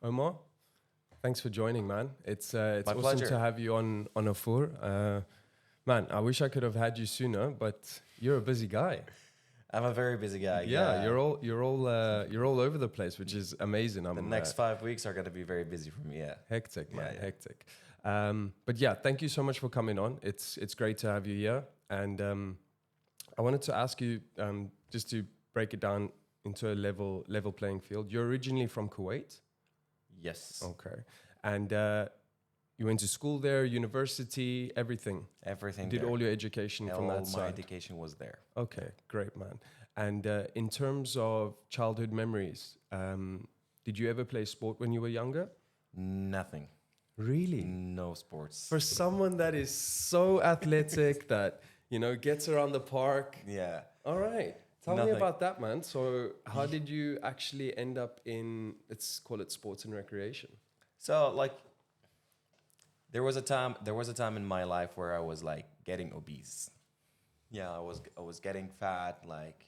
Omar, thanks for joining, man. It's My awesome pleasure. to have you on AFOUR. Man, I wish I could have had you sooner, but you're a busy guy. I'm a very busy guy. Yeah, Yeah, you're all over the place, which is amazing. the next 5 weeks are going to be very busy for me. Yeah. Hectic, man, Yeah. hectic. But yeah, thank you so much for coming on. It's great to have you here, and I wanted to ask you just to break it down into a level playing field. You're originally from Kuwait. Yes. Okay. And you went to school there, university, everything. Everything. Did there. all your education from All that my side. education was there. Okay, great, man. And in terms of childhood memories, did you ever play sport when you were younger? Nothing. Really? No sports. For someone that is so athletic that, gets around the park. Yeah. All right. Tell me Nothing. about that, man. So how did you actually end up in, let's call it sports and recreation? So like, there was a time in my life where I was like getting obese. Yeah, I was getting fat. Like,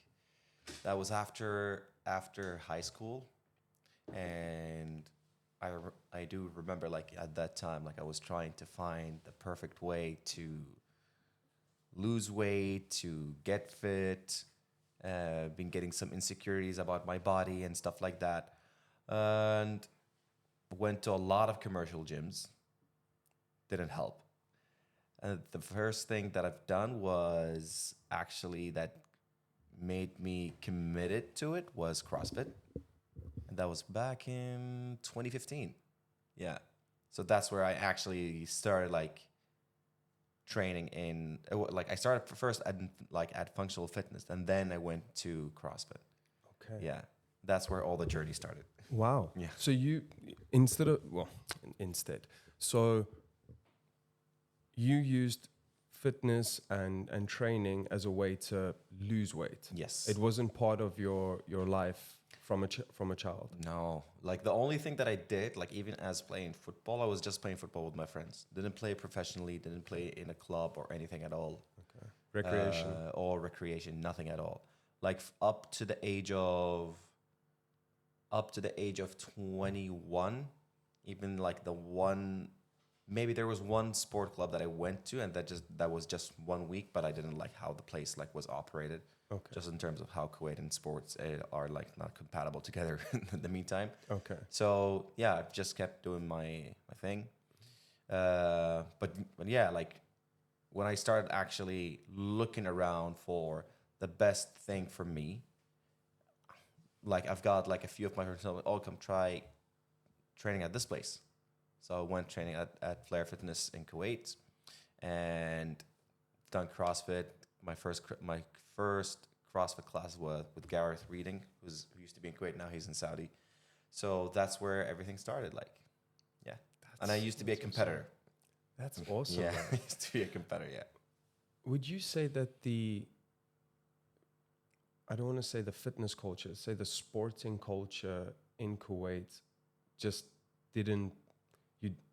that was after high school, and I do remember, like, at that time, like, I was trying to find the perfect way to lose weight, to get fit. Been getting some insecurities about my body and stuff like that, and went to a lot of commercial gyms. Didn't help. And the first thing that I've done was actually that made me committed to it was CrossFit. And that was back in 2015. Yeah. So that's where I actually started like training in like I started first at functional fitness, and then I went to CrossFit. Okay. Yeah. That's where all the journey started. Wow. Yeah. So so you used fitness and training as a way to lose weight. Yes. It wasn't part of your life from a child. No, like the only thing that I did, like even as playing football, I was just playing football with my friends. Didn't play professionally, didn't play in a club or anything at all. Okay. Recreation. Or recreation, nothing at all. Like up to the age of 21, even like maybe there was one sport club that I went to, and that was just 1 week, but I didn't like how the place like was operated. Okay. Just in terms of how Kuwait and sports are like not compatible together in the meantime. Okay. So yeah, I've just kept doing my thing. But yeah, like when I started actually looking around for the best thing for me, like I've got like a few of my friends telling me, "Oh, come try training at this place." So I went training at Flair Fitness in Kuwait, and done CrossFit. My first CrossFit class was with Gareth Reading, who used to be in Kuwait. Now he's in Saudi. So that's where everything started. Like, yeah. And I used to be a competitor. That's awesome. Yeah, Man. I used to be a competitor. Yeah. Would you say that I don't want to say the fitness culture, say the sporting culture in Kuwait just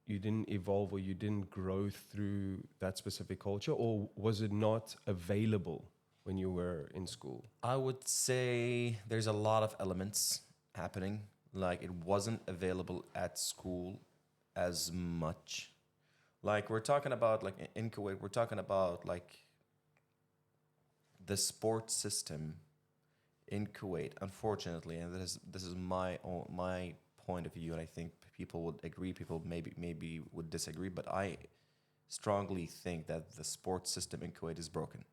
you didn't evolve, or you didn't grow through that specific culture, or was it not available when you were in school? I would say there's a lot of elements happening. Like, it wasn't available at school as much. Like, we're talking about, like, in Kuwait, we're talking about like the sports system in Kuwait, unfortunately, and this is my point of view, and I think people would agree, people maybe would disagree, but I strongly think that the sports system in Kuwait is broken.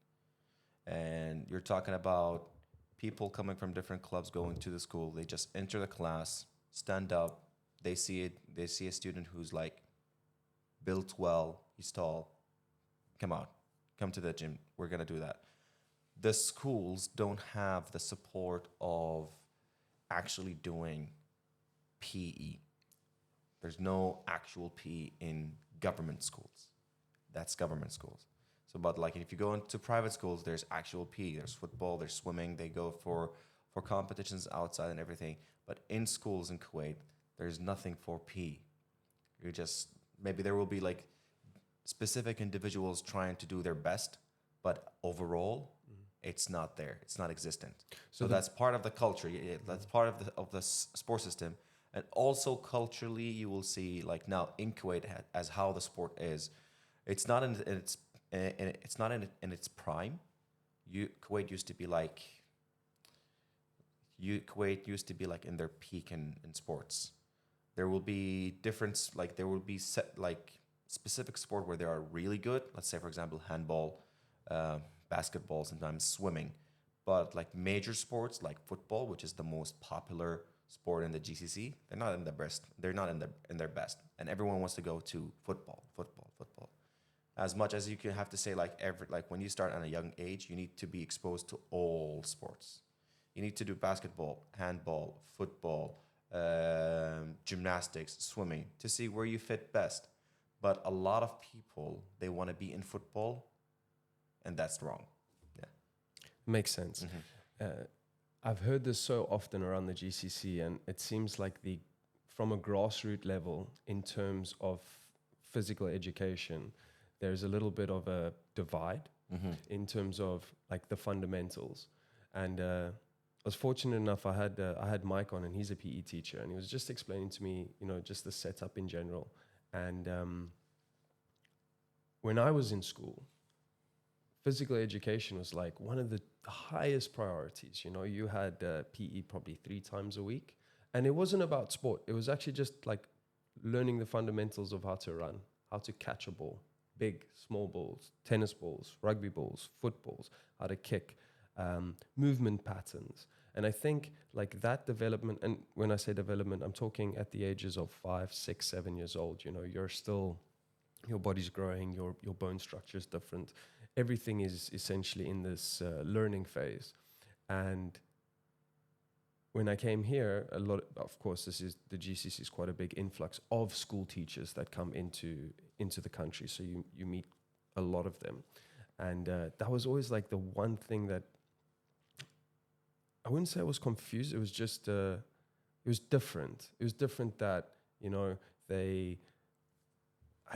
And you're talking about people coming from different clubs going to the school. They just enter the class, stand up, they see a student who's like built well, he's tall, come to the gym, we're gonna do that. The schools don't have the support of actually doing PE. There's no actual PE in government schools. That's government schools. So, but like if you go into private schools, there's actual PE. There's football, there's swimming. They go for competitions outside and everything. But in schools in Kuwait, there's nothing for PE. Maybe there will be like specific individuals trying to do their best, but overall, it's not there. It's not existent. So that's part of the culture. That's part of the sports system. And also culturally, you will see like now in Kuwait as how the sport is. It's not in its prime. Kuwait used to be like Kuwait used to be like in their peak in sports. There will be difference, like there will be set like specific sport where they are really good. Let's say, for example, handball, basketball, sometimes swimming. But like major sports like football, which is the most popular sport in the GCC, they're not in the best. They're not in their best, and everyone wants to go to football, football, football. As much as you can have to say like when you start at a young age, you need to be exposed to all sports. You need to do basketball, handball, football, gymnastics, swimming to see where you fit best. But a lot of people they want to be in football, and that's wrong. Yeah. Makes sense. I've heard this so often around the GCC, and it seems like from a grassroots level, in terms of physical education, there's a little bit of a divide in terms of like the fundamentals. And I was fortunate enough, I had Mike on, and he's a PE teacher, and he was just explaining to me, just the setup in general. And when I was in school, physical education was like one of the highest priorities. You had PE probably 3 times a week, and it wasn't about sport. It was actually just like learning the fundamentals of how to run, how to catch a ball, big, small balls, tennis balls, rugby balls, footballs, how to kick, movement patterns. And I think like that development, and when I say development, I'm talking at the ages of 5, 6, 7 years old. You're still, your body's growing, your bone structure is different. Everything is essentially in this learning phase. And when I came here, of course, the GCC is quite a big influx of school teachers that come into the country. So you meet a lot of them. And that was always like the one thing that, I wouldn't say I was confused. It was just, it was different. It was different that, I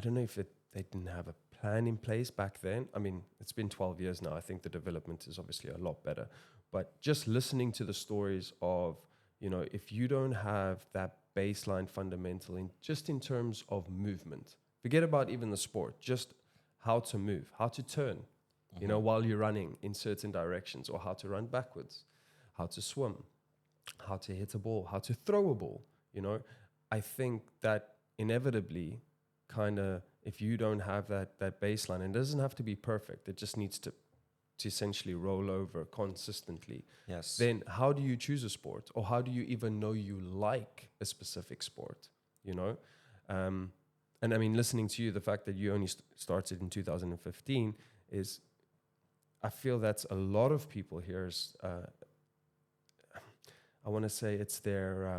don't know if they didn't have a plan in place back then. I mean, it's been 12 years now. I think the development is obviously a lot better. But just listening to the stories of, if you don't have that baseline fundamental in terms of movement, forget about even the sport, just how to move, how to turn, while you're running in certain directions, or how to run backwards, how to swim, how to hit a ball, how to throw a ball, I think that inevitably kind of, if you don't have that baseline, and it doesn't have to be perfect, it just needs to essentially roll over consistently. Yes. Then how do you choose a sport, or how do you even know you like a specific sport? And I mean, listening to you, the fact that you only started in 2015 is, I feel that's a lot of people here's. I want to say it's their.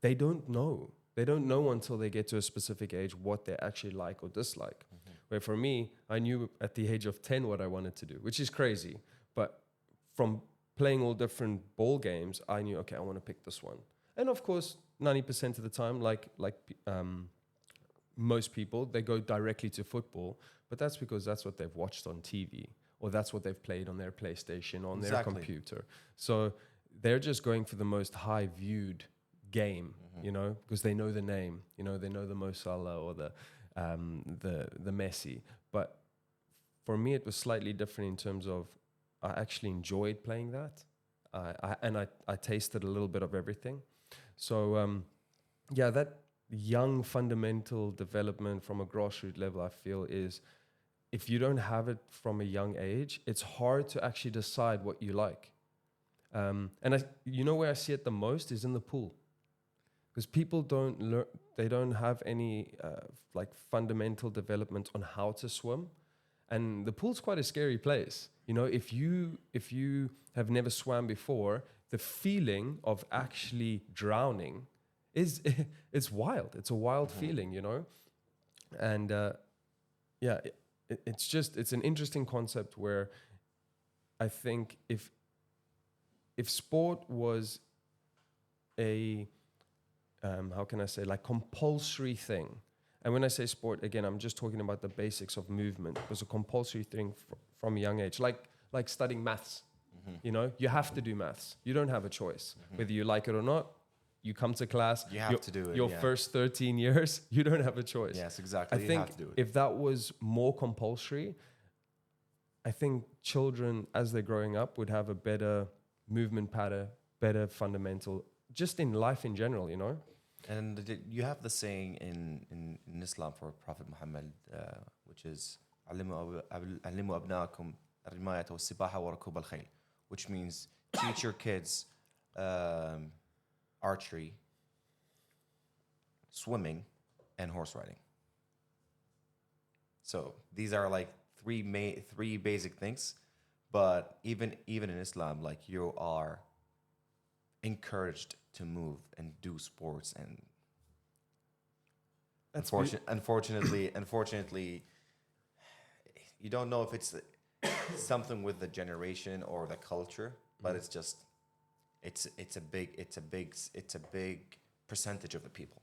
They don't know. They don't know until they get to a specific age what they actually like or dislike. Where for me, I knew at the age of 10 what I wanted to do, which is crazy. But from playing all different ball games, I knew, okay, I want to pick this one. And of course, 90% of the time, like most people, they go directly to football. But that's because that's what they've watched on TV, or that's what they've played on their PlayStation, on their computer. So they're just going for the most high viewed game, because they know the name, they know the Mo Salah or the Messi. But for me, it was slightly different in terms of I actually enjoyed playing that, I tasted a little bit of everything. So that young fundamental development from a grassroots level, I feel, is if you don't have it from a young age, it's hard to actually decide what you like. And where I see it the most is in the pool. Because people don't learn, they don't have any fundamental development on how to swim, and the pool's quite a scary place. If you have never swam before, the feeling of actually drowning it's wild. It's a wild feeling, and it's an interesting concept where I think if sport was a how can I say, like compulsory thing. And when I say sport, again, I'm just talking about the basics of movement. It was a compulsory thing from a young age, like studying maths. You have to do maths. You don't have a choice. Whether you like it or not, you come to class. You have to do it. Your first 13 years, you don't have a choice. Yes, exactly. I You think have to do it. if that was more compulsory, I think children, as they're growing up, would have a better movement pattern, better fundamental, just in life in general, you know? And you have the saying in Islam for Prophet Muhammad, which is علموا أبناءكم الرماية والسباحة وركوب الخيل, which means teach your kids archery, swimming, and horse riding. So these are like three basic things, but even in Islam, like you are encouraged to move and do sports, and unfortunately, you don't know if it's something with the generation or the culture, but it's just it's a big percentage of the people.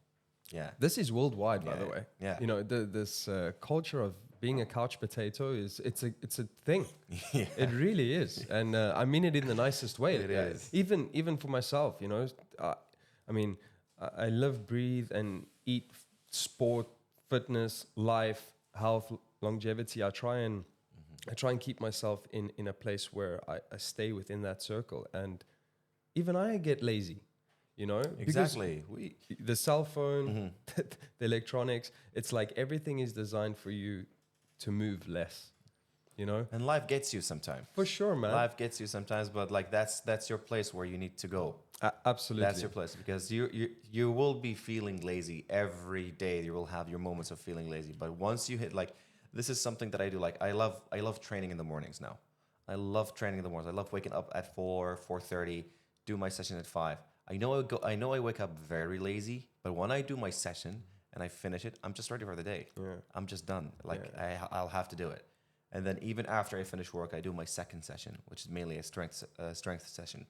Yeah, this is worldwide, by the way. Yeah, you know, this culture of being a couch potato it's a thing. yeah. It really is, and I mean it in the nicest way. It is. Even for myself, you know. I mean, I live, breathe, and eat sport, fitness, life, health, longevity. I try and keep myself in a place where I stay within that circle, and even I get lazy. You know, Exactly. The cell phone, the electronics, it's like everything is designed for you to move less, you know? And life gets you sometimes. For sure, man. Life gets you sometimes, but like that's your place where you need to go. Absolutely. That's your place, because you will be feeling lazy every day. You will have your moments of feeling lazy, but once you hit, like, this is something that I do. Like I love training in the mornings now. I love training in the mornings. I love waking up at 4:30, do my session at 5. I know I wake up very lazy, but when I do my session and I finish it, I'm just ready for the day. Yeah. I'm just done. Like I'll have to do it. And then even after I finish work, I do my second session, which is mainly a strength session.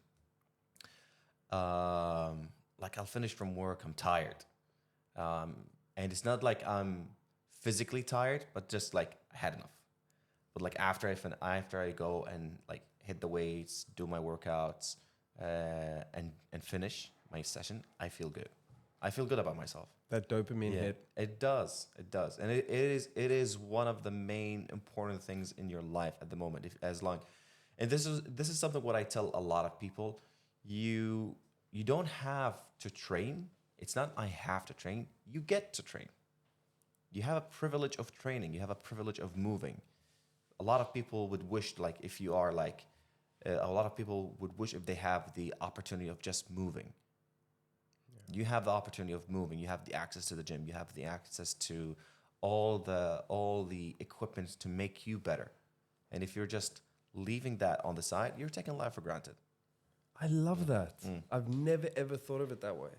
Like I'll finish from work, I'm tired. And it's not like I'm physically tired, but just like I had enough. But like after I go and like hit the weights, do my workouts, and finish my session, I feel good. I feel good about myself. That dopamine hit. It does, and it is one of the main important things in your life at the moment. And this is something what I tell a lot of people. You don't have to train. It's not I have to train. You get to train. You have a privilege of training. You have a privilege of moving. A lot of people would wish, like, if you are like. A lot of people would wish if they have the opportunity of just moving. Yeah. You have the opportunity of moving. You have the access to the gym. You have the access to all the equipment to make you better. And if you're just leaving that on the side, you're taking life for granted. I love that. I've never ever thought of it that way.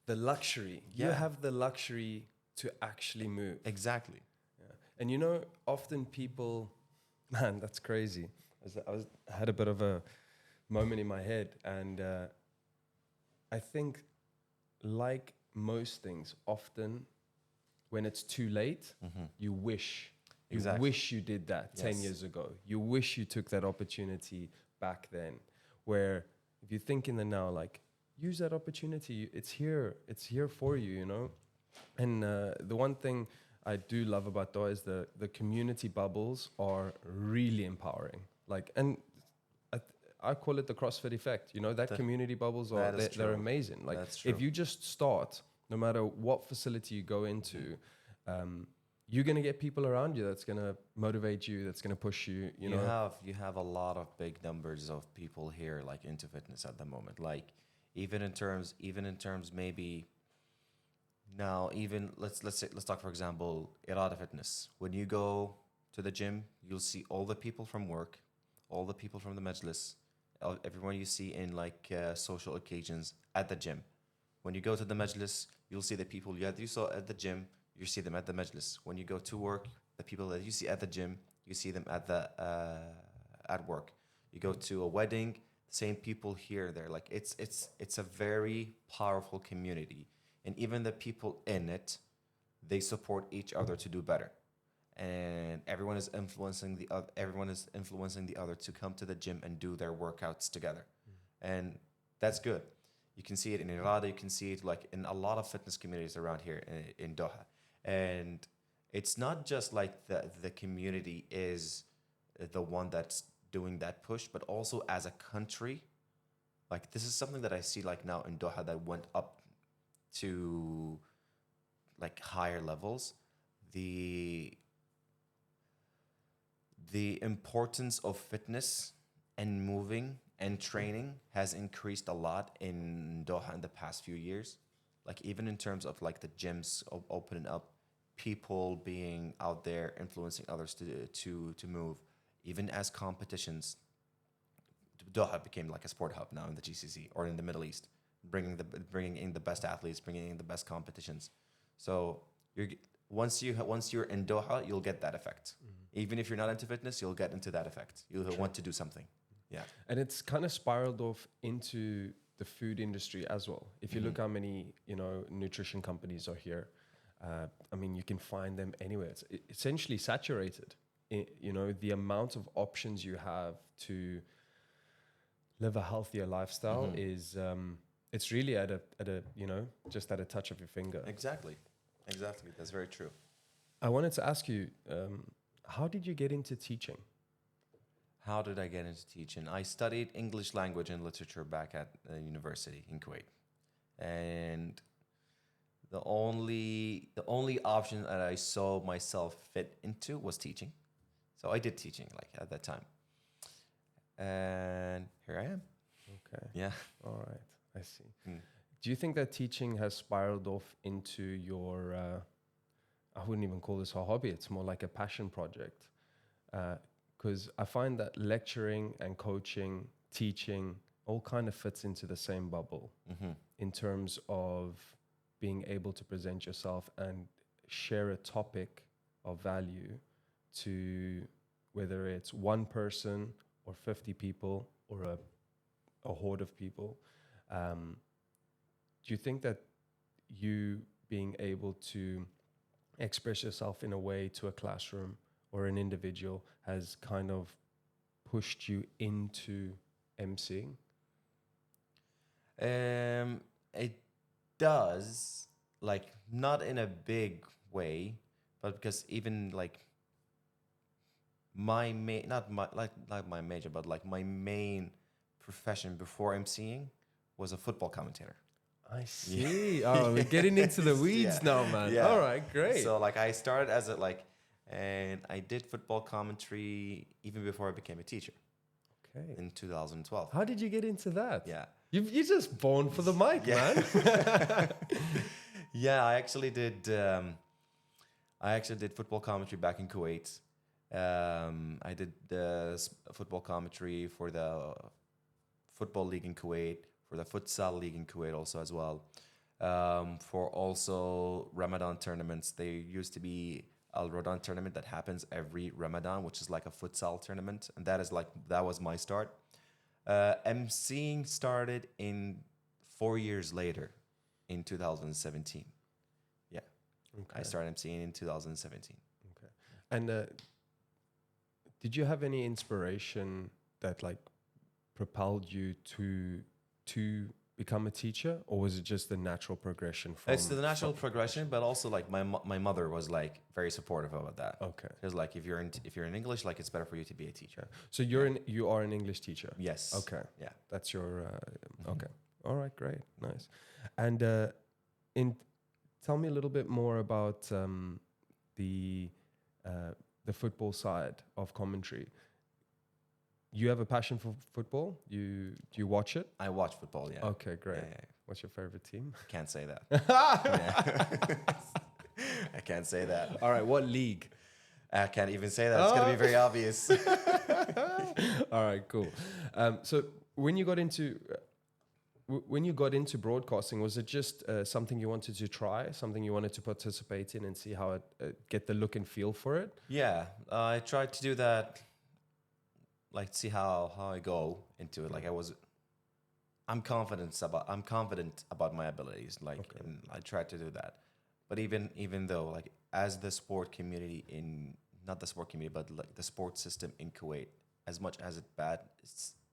The luxury. Yeah. You have the luxury to actually move. Exactly. Yeah. And you know, often people, man, that's crazy. I had a bit of a moment in my head, and I think, like most things, often when it's too late, you wish you did that 10 years ago. You wish you took that opportunity back then. Where if you think in the now, like, use that opportunity. It's here for you, you know. And the one thing I do love about Doha is the community bubbles are really empowering. Like, and I call it the CrossFit effect. You know, that community bubbles they're amazing. Like, if you just start, no matter what facility you go into, you're gonna get people around you that's gonna motivate you, that's gonna push you. You know, you have a lot of big numbers of people here, like, into fitness at the moment. Like, even in terms maybe. Now, even let's talk, for example, Irada Fitness. When you go to the gym, you'll see all the people from work, all the people from the majlis, everyone you see in like social occasions at the gym. When you go to the majlis, you'll see the people you saw at the gym, you see them at the majlis. When you go to work, the people that you see at the gym, you see them at work. You go to a wedding, same people here, there. Like, it's a very powerful community. And even the people in it, they support each other to do better. And everyone is influencing the other to come to the gym and do their workouts together. And that's good. You can see it in Irada. You can see it like in a lot of fitness communities around here in Doha. And it's not just like the community is the one that's doing that push, but also as a country, like this is something that I see like now in Doha that went up to like higher levels. The importance of fitness and moving and training has increased a lot in Doha in the past few years. Like even in terms of like the gyms opening up, people being out there influencing others to move. Even as competitions, Doha became like a sport hub now in the GCC or in the Middle East, bringing in the best athletes, bringing in the best competitions. So once you're in Doha, you'll get that effect. Even if you're not into fitness, you'll get into that effect. You'll want to do something. Yeah. And it's kind of spiraled off into the food industry as well. If you look how many, nutrition companies are here, I mean, you can find them anywhere. It's essentially saturated. The amount of options you have to live a healthier lifestyle is, it's really at a, just at a touch of your finger. Exactly. That's very true. I wanted to ask you, how did you get into teaching? How did I get into teaching? I studied English language and literature back at the university in Kuwait. And the only option that I saw myself fit into was teaching. So I did teaching like at that time. And here I am. Okay. Yeah. All right. I see. Do you think that teaching has spiraled off into your, I wouldn't even call this a hobby, it's more like a passion project? Because I find that lecturing and coaching, teaching, all kind of fits into the same bubble in terms of being able to present yourself and share a topic of value to whether it's one person or 50 people or a horde of people. Do you think that you being able to express yourself in a way to a classroom or an individual has kind of pushed you into emceeing? It does, like not in a big way, but because even like my major, but like my main profession before emceeing was a football commentator. I see. Oh, we're getting into the weeds now, man. Yeah. All right, great. So like I started as and I did football commentary even before I became a teacher. Okay. In 2012. How did you get into that? Yeah. You're just born for the mic, man. Yeah, I actually did football commentary back in Kuwait. I did the football commentary for the football league in Kuwait, for the futsal league in Kuwait also as well. For also Ramadan tournaments. There used to be Al-Ramadan tournament that happens every Ramadan, which is like a futsal tournament. And that was my start. emceeing started in 4 years later in 2017. Yeah. Okay. I started emceeing in 2017. Okay. And did you have any inspiration that like propelled you to become a teacher, or was it just the natural progression from? It's the natural progression, but also like my mother was like very supportive about that. Okay. Because like if you're in English, like it's better for you to be a teacher. So you are an English teacher. Yes. Okay. Yeah. That's your okay. All right. Great. Nice. And tell me a little bit more about the football side of commentary. You have a passion for football? Do you watch it? I watch football, yeah. Okay, great. Yeah. What's your favorite team? Can't say that. I can't say that. All right, what league? I can't even say that. It's going to be very obvious. All right, cool. So when you got into broadcasting, was it just something you wanted to try, something you wanted to participate in and see how it get the look and feel for it? Yeah, I tried to do that, like see how I go into it. Like I'm confident about my abilities. Like, okay. And I tried to do that. But even though, like, as the sport community not the sport community, but like the sport system in Kuwait, as much as it's bad,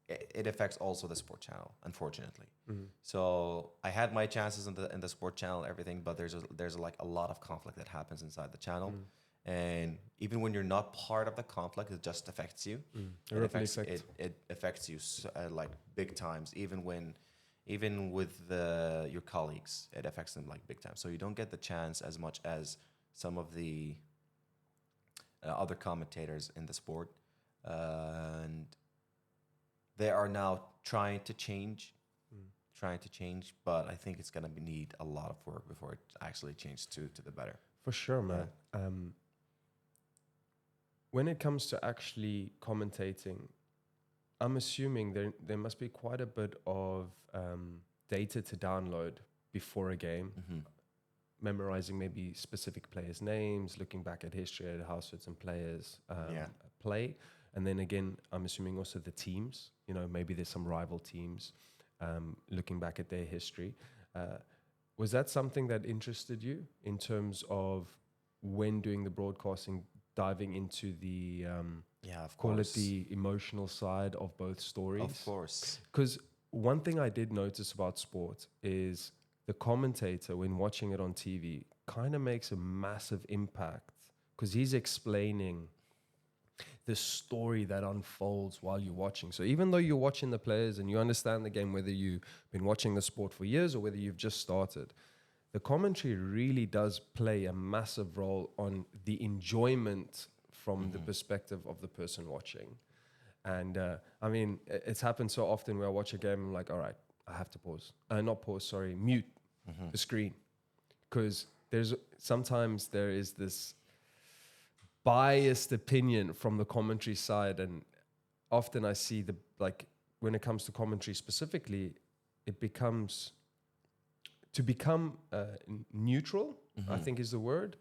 it affects also the sport channel, unfortunately. Mm. So I had my chances in the sport channel, everything, but there's like a lot of conflict that happens inside the channel, and even when you're not part of the conflict, it just affects you. A ripple effect. It affects you like big times. Even with your colleagues, it affects them like big time. So you don't get the chance as much as some of the other commentators in the sport, and they are now trying to change, but I think it's gonna need a lot of work before it actually changes to the better. For sure, man. When it comes to actually commentating, I'm assuming there must be quite a bit of data to download before a game, memorizing maybe specific players' names, looking back at history at how certain players play. And then again, I'm assuming also the teams, maybe there's some rival teams, looking back at their history. Was that something that interested you in terms of when doing the broadcasting, diving into the of call course. it the emotional side of both stories? Of course. Because one thing I did notice about sport is the commentator, when watching it on TV, kind of makes a massive impact because he's explaining the story that unfolds while you're watching. So even though you're watching the players and you understand the game, whether you've been watching the sport for years or whether you've just started, the commentary really does play a massive role on the enjoyment from the perspective of the person watching. And I mean, it's happened so often where I watch a game, I'm like, all right, I have to mute the screen. Because sometimes there is this biased opinion from the commentary side. And often I see when it comes to commentary specifically, it becomes... to become neutral, I think is the word,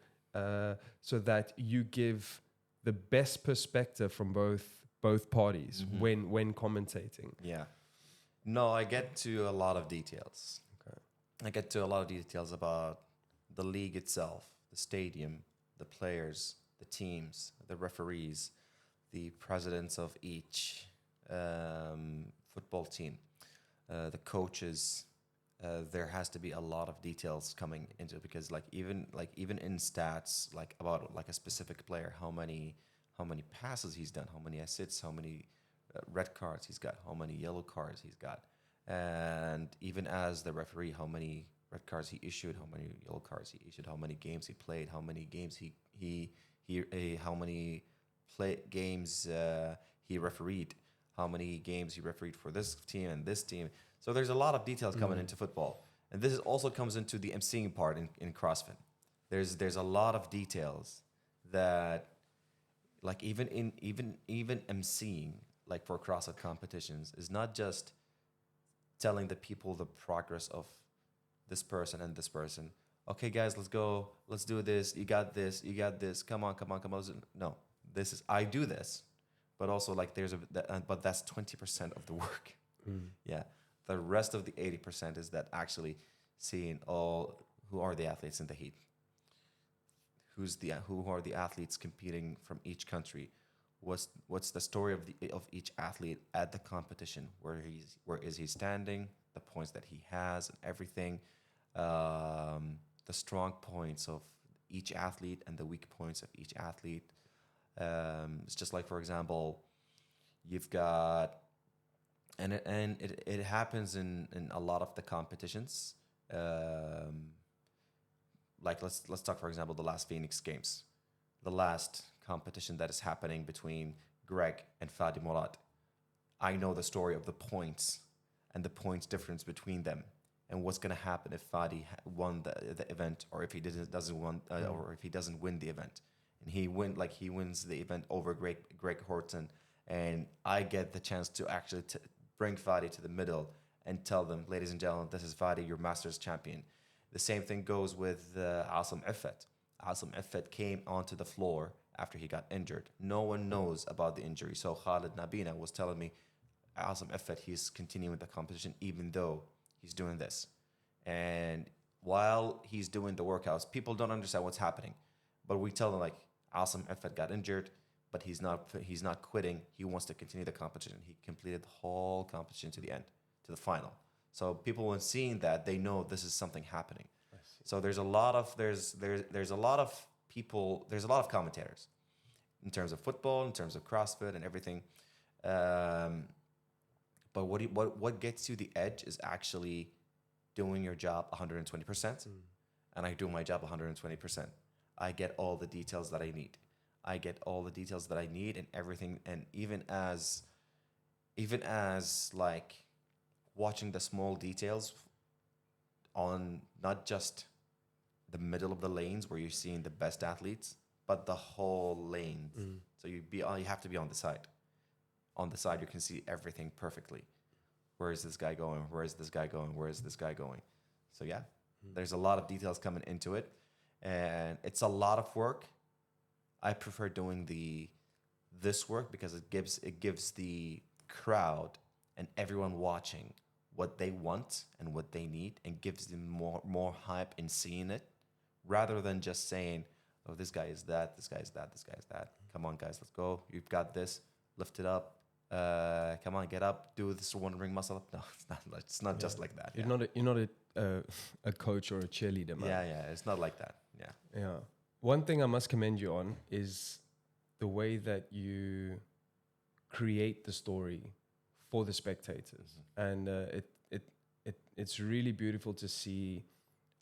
so that you give the best perspective from both parties when commentating. Yeah. No, I get to a lot of details. Okay. I get to a lot of details about the league itself, the stadium, the players, the teams, the referees, the presidents of each football team, the coaches. There has to be a lot of details coming into it because even in stats, about a specific player, how many passes he's done, how many assists, how many red cards he's got, how many yellow cards he's got, and even as the referee, how many red cards he issued, how many yellow cards he issued, how many games he played, how many games how many games he refereed, how many games he refereed for this team and this team. So there's a lot of details coming into football, and this also comes into the emceeing part in CrossFit. There's a lot of details that, even emceeing, for CrossFit competitions, is not just telling the people the progress of this person and this person. Okay, guys, let's go. Let's do this. You got this. You got this. Come on. No, I do this, but also but that's 20% of the work. Yeah. The rest of the 80% is that actually seeing who are the athletes in the heat, who are the athletes competing from each country, what's the story of each athlete at the competition, where is he standing, the points that he has, and everything, the strong points of each athlete and the weak points of each athlete. It's just for example, you've got. And it happens in a lot of the competitions. Let's talk, for example, the last Phoenix Games, the last competition that is happening between Greg and Fadi Morad. I know the story of the points and the points difference between them, and what's going to happen if Fadi won the event, or if he or if he doesn't win the event, and he wins the event over Greg Horton, and I get the chance to actually bring Fadi to the middle and tell them, ladies and gentlemen, this is Fadi, your Masters champion. The same thing goes with Asim Effet. Asim Effet came onto the floor after he got injured. No one knows about the injury. So Khalid Nabina was telling me, Asim Effet, he's continuing the competition even though he's doing this. And while he's doing the workouts, people don't understand what's happening. But we tell them, Asim Effet got injured but he's not quitting. He wants to continue the competition. He completed the whole competition to the end, to the final. So people, when seeing that, they know this is something happening. So there's a lot of there's a lot of people. There's a lot of commentators in terms of football, in terms of CrossFit, and everything. But what gets you the edge is actually doing your job 120%, and I do my job 120%. I get all the details that I need. And everything, and even as like watching the small details on not just the middle of the lanes where you're seeing the best athletes, but the whole lanes. So you have to be on the side. On the side, you can see everything perfectly. Where is this guy going? Where is this guy going? Where is this guy going? So yeah, there's a lot of details coming into it, and it's a lot of work. I prefer doing this work because it gives the crowd and everyone watching what they want and what they need, and gives them more hype in seeing it, rather than just saying, "Oh, this guy is that. This guy is that. This guy is that. Come on, guys, let's go. You've got this. Lift it up. Come on, get up. Do this one ring muscle up." No, it's not just like that. You're not a coach or a cheerleader, man. Yeah. It's not like that. Yeah. One thing I must commend you on is the way that you create the story for the spectators, and it's really beautiful to see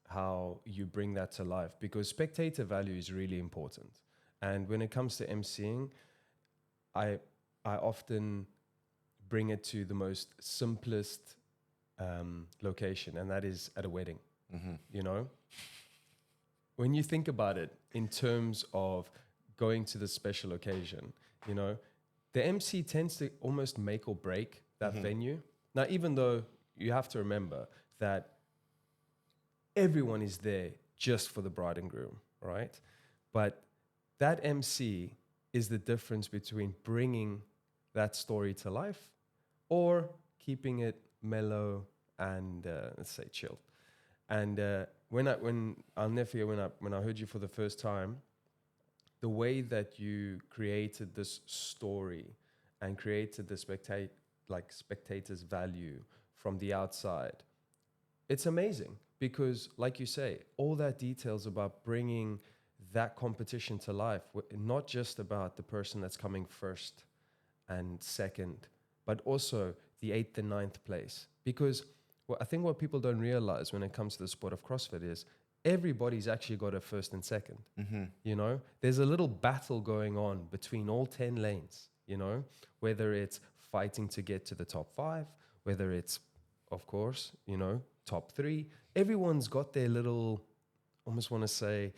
how you bring that to life, because spectator value is really important. And when it comes to emceeing, I often bring it to the most simplest location, and that is at a wedding. You know, when you think about it in terms of going to the special occasion, you know, the MC tends to almost make or break that venue. Now, even though you have to remember that everyone is there just for the bride and groom, right? But that MC is the difference between bringing that story to life or keeping it mellow and let's say chilled. And when I'll never forget when I heard you for the first time, the way that you created this story and created the spectators' value from the outside, it's amazing, because like you say, all that details about bringing that competition to life, not just about the person that's coming first and second, but also the 8th and 9th place. Because I think what people don't realize when it comes to the sport of CrossFit is everybody's actually got a first and second. You know, there's a little battle going on between all 10 lanes, you know, whether it's fighting to get to the top 5, whether it's, of course, you know, top 3. Everyone's got their little, almost want to say,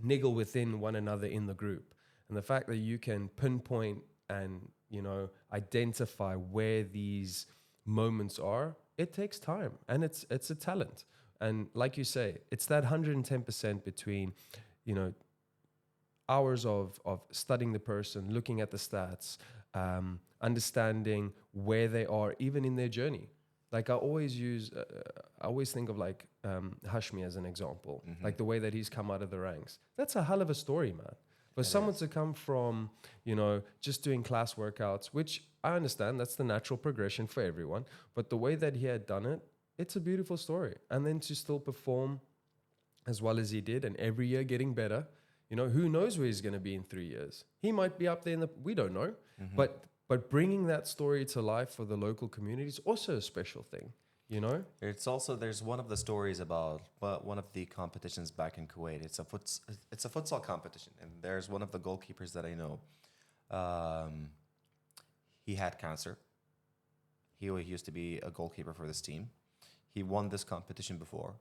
niggle within one another in the group. And the fact that you can pinpoint and, you know, identify where these moments are, it takes time, and it's a talent. And like you say, it's that 110% between, you know, hours of studying the person, looking at the stats, understanding where they are, even in their journey. Like I always think of like Hashmi as an example, like the way that he's come out of the ranks. That's a hell of a story, man. For someone to come from, you know, just doing class workouts, which I understand, that's the natural progression for everyone. But the way that he had done it, it's a beautiful story. And then to still perform as well as he did, and every year getting better. You know, who knows where he's going to be in 3 years? He might be up there we don't know. But bringing that story to life for the local community is also a special thing, you know? It's also, there's one of the stories about one of the competitions back in Kuwait. It's a futsal competition, and there's one of the goalkeepers that I know. He had cancer. He used to be a goalkeeper for this team. He won this competition before.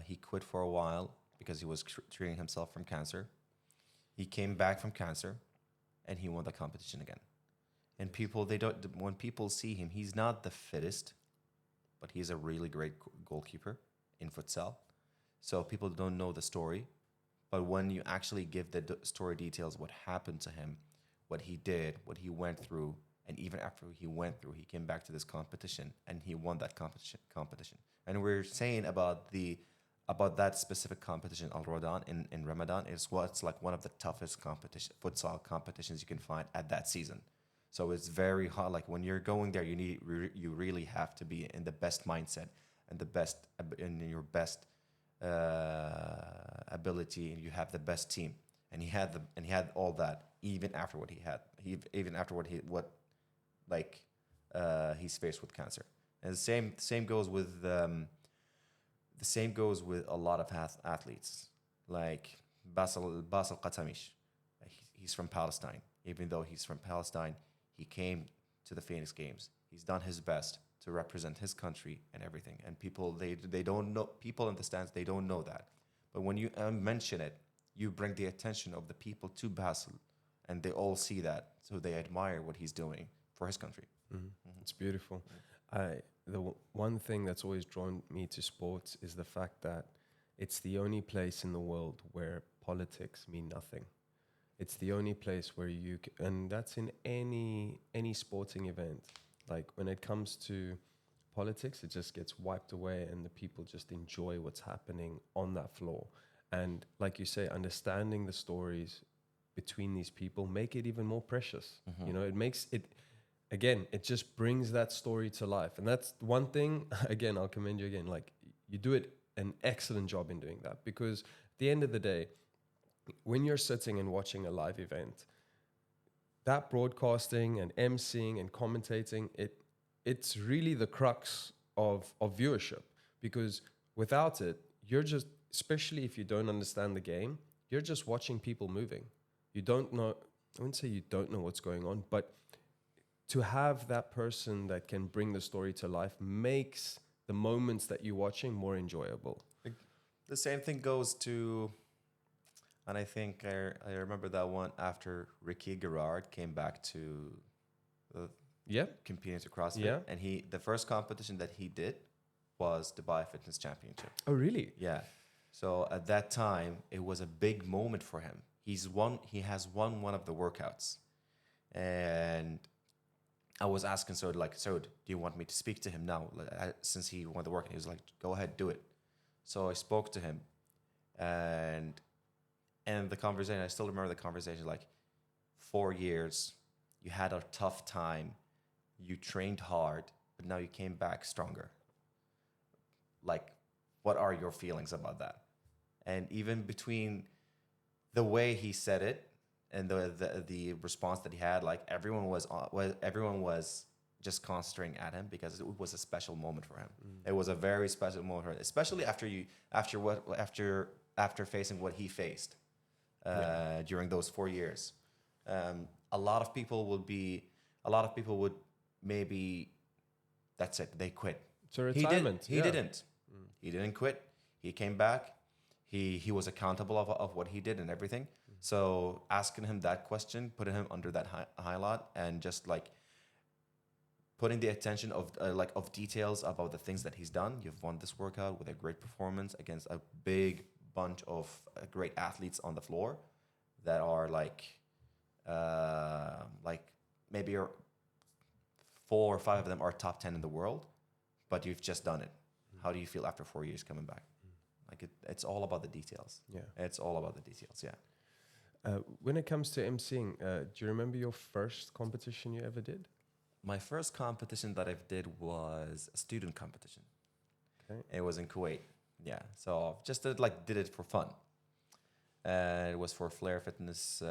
He quit for a while because he was treating himself from cancer. He came back from cancer, and he won the competition again. And when people see him, he's not the fittest, but he's a really great goalkeeper in futsal. So people don't know the story, but when you actually give the story details, what happened to him, what he did, what he went through, and even after he went through, he came back to this competition and he won that competition. And we're saying about the about that specific competition, Al Ramadan in Ramadan, is what's like one of the toughest futsal competitions you can find at that season. So it's very hard. Like when you're going there, you really have to be in the best mindset and in your best ability, and you have the best team. And he had all that even after what he had. Even after he's faced with cancer. And the same goes with a lot of athletes, like Basel Qatamish. He's from Palestine. Even though he's from Palestine, he came to the Phoenix Games. He's done his best to represent his country and everything. And people, they don't know. People in the stands, they don't know that. But when you mention it, you bring the attention of the people to Basel, and they all see that, so they admire what he's doing for his country. It's beautiful. One thing that's always drawn me to sports is the fact that it's the only place in the world where politics mean nothing. It's the only place where and that's in any sporting event. Like when it comes to politics, it just gets wiped away, and the people just enjoy what's happening on that floor. And like you say, understanding the stories between these people make it even more precious. You know, it makes it. Again, it just brings that story to life. And that's one thing, again, I'll commend you again. Like, you do an excellent job in doing that, because at the end of the day, when you're sitting and watching a live event, that broadcasting and emceeing and commentating, it's really the crux of viewership, because without it, you're just, especially if you don't understand the game, you're just watching people moving. You don't know, I wouldn't say you don't know what's going on, but to have that person that can bring the story to life makes the moments that you're watching more enjoyable. The same thing goes to, and I think I remember that one after Ricky Garrard came back to competing to CrossFit. Yeah. And the first competition that he did was Dubai Fitness Championship. Oh, really? Yeah. So at that time, it was a big moment for him. He has won one of the workouts. And I was asking Saud, do you want me to speak to him now? Since he won the work, and he was like, go ahead, do it. So I spoke to him, and the conversation, I still remember the conversation, 4 years, you had a tough time, you trained hard, but now you came back stronger. What are your feelings about that? And even between the way he said it, and the response that he had, everyone was just concentrating at him, because it was a special moment for him. It was a very special moment for him, especially after facing what he faced during those 4 years. A lot of people would maybe, that's it, they quit. It's a retirement. He didn't. He didn't quit. He came back. He was accountable of what he did and everything. So asking him that question, putting him under that highlight, and just putting the attention of details about the things that he's done. You've won this workout with a great performance against a big bunch of great athletes on the floor that are maybe 4 or 5 of them are top 10 in the world, but you've just done it. How do you feel after 4 years coming back? It's all about the details. Yeah. It's all about the details, yeah. When it comes to emceeing, do you remember your first competition you ever did? My first competition that I did was a student competition. Okay. It was in Kuwait. Yeah. So just did it for fun. It was for Flair Fitness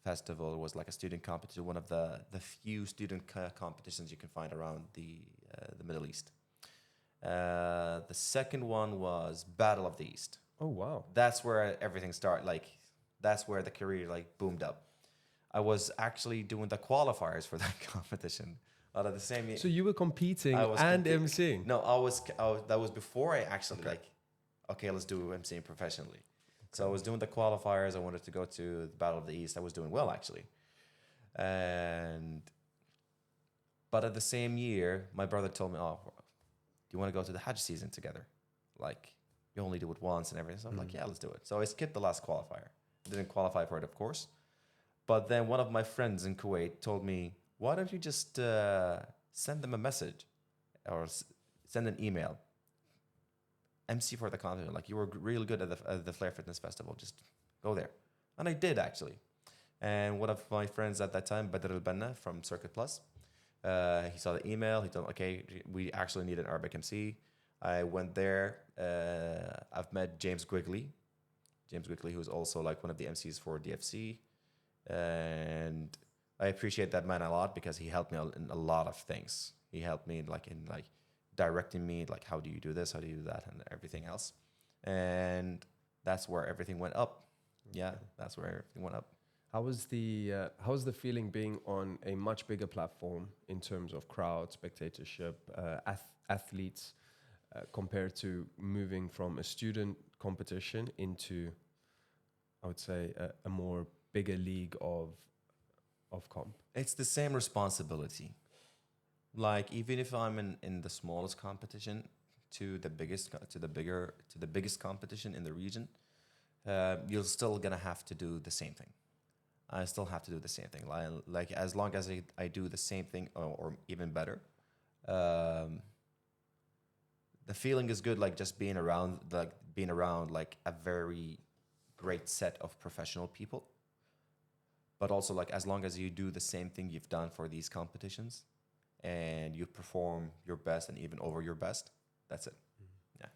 Festival. It was like a student competition, one of the few student competitions you can find around the Middle East. The second one was Battle of the East. Oh, wow. That's where everything started. That's where the career boomed up. I was actually doing the qualifiers for that competition out of the same year. So you were competing and emceeing? No, that was before I actually okay, let's do emceeing professionally. Okay. So I was doing the qualifiers. I wanted to go to the Battle of the East. I was doing well, actually. But at the same year, my brother told me, "Oh, do you want to go to the Hajj season together? You only do it once and everything." So I'm like, "Yeah, let's do it." So I skipped the last qualifier. Didn't qualify for it, of course. But then one of my friends in Kuwait told me, "Why don't you just send them a message or send an email? MC for the competition. Like, you were really good at the Flair Fitness Festival. Just go there. And I did, actually. And one of my friends at that time, Badr Al-Banna from Circuit Plus, he saw the email. He told me, okay, we actually need an Arabic MC. I went there. I've met James Quigley, who is also like one of the MCs for DFC. And I appreciate that man a lot because he helped me in a lot of things. He helped me in directing me, like, how do you do this, how do you do that, and everything else. And that's where everything went up. Yeah, that's where everything went up. How was the feeling being on a much bigger platform in terms of crowd, spectatorship, athletes, compared to moving from a student competition into, I would say, a more bigger league of comp? It's the same responsibility. Like, even if I'm in the smallest competition to the biggest competition in the region, you're still gonna have to do the same thing. I still have to do the same thing. Like as long as I do the same thing or even better, the feeling is good. Like, just being around like a very great set of professional people. But also, like, as long as you do the same thing you've done for these competitions, and you perform your best and even over your best, that's it. Yeah.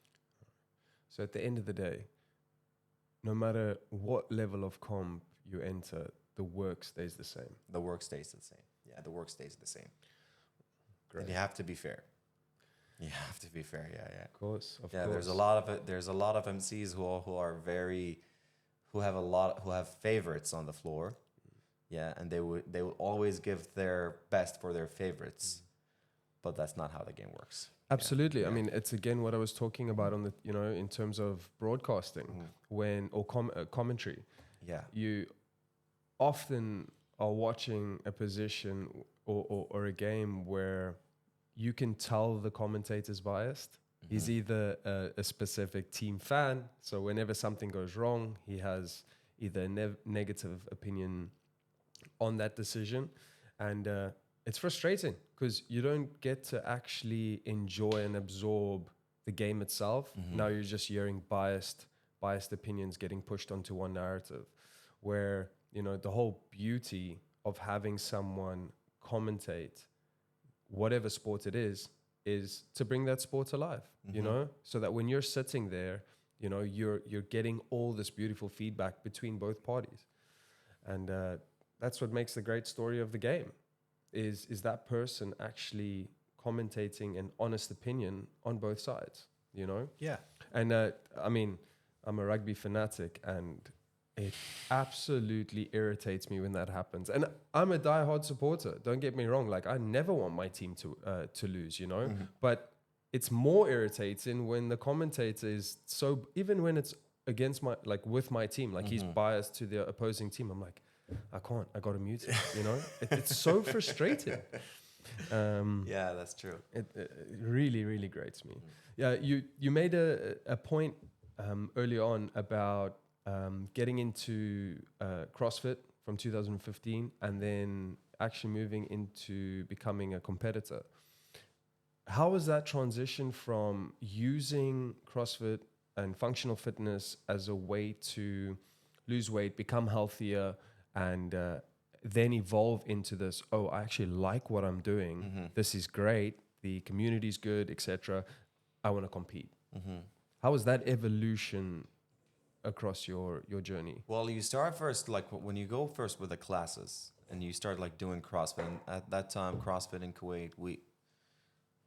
So at the end of the day, no matter what level of comp you enter, the work stays the same. The work stays the same. Yeah, the work stays the same. Great. And you have to be fair. You have to be fair. Yeah, yeah. Of course. There's a lot of it. There's a lot of MCs who have favorites on the floor. Yeah, and they will always give their best for their favorites, but that's not how the game works. Absolutely. Yeah. I mean, it's again what I was talking about on the, in terms of broadcasting, commentary. Yeah. You often are watching a position or a game where you can tell the commentator's biased. Mm-hmm. He's either a specific team fan, so whenever something goes wrong, he has either a negative opinion on that decision, and it's frustrating because you don't get to actually enjoy and absorb the game itself. Mm-hmm. Now you're just hearing biased opinions getting pushed onto one narrative, where the whole beauty of having someone commentate whatever sport it is to bring that sport alive. Mm-hmm. So that when you're sitting there, you're getting all this beautiful feedback between both parties, and that's what makes the great story of the game, is that person actually commentating an honest opinion on both sides, Yeah. And I mean, I'm a rugby fanatic, and it absolutely irritates me when that happens. And I'm a diehard supporter, don't get me wrong. Like, I never want my team to lose, Mm-hmm. But it's more irritating when the commentator is even when it's against with my team, like, mm-hmm. he's biased to the opposing team. I'm like, I got to mute it, it's so frustrating. Yeah, that's true. It really, really grates me. Yeah, you made a point early on about getting into CrossFit from 2015 and then actually moving into becoming a competitor. How was that transition from using CrossFit and functional fitness as a way to lose weight, become healthier, and then evolve into this, I actually like what I'm doing. Mm-hmm. This is great. The community's good, etc. I want to compete. Mm-hmm. How was that evolution across your journey? Well, you start first, like when you go first with the classes and you start like doing CrossFit. And at that time, CrossFit in Kuwait,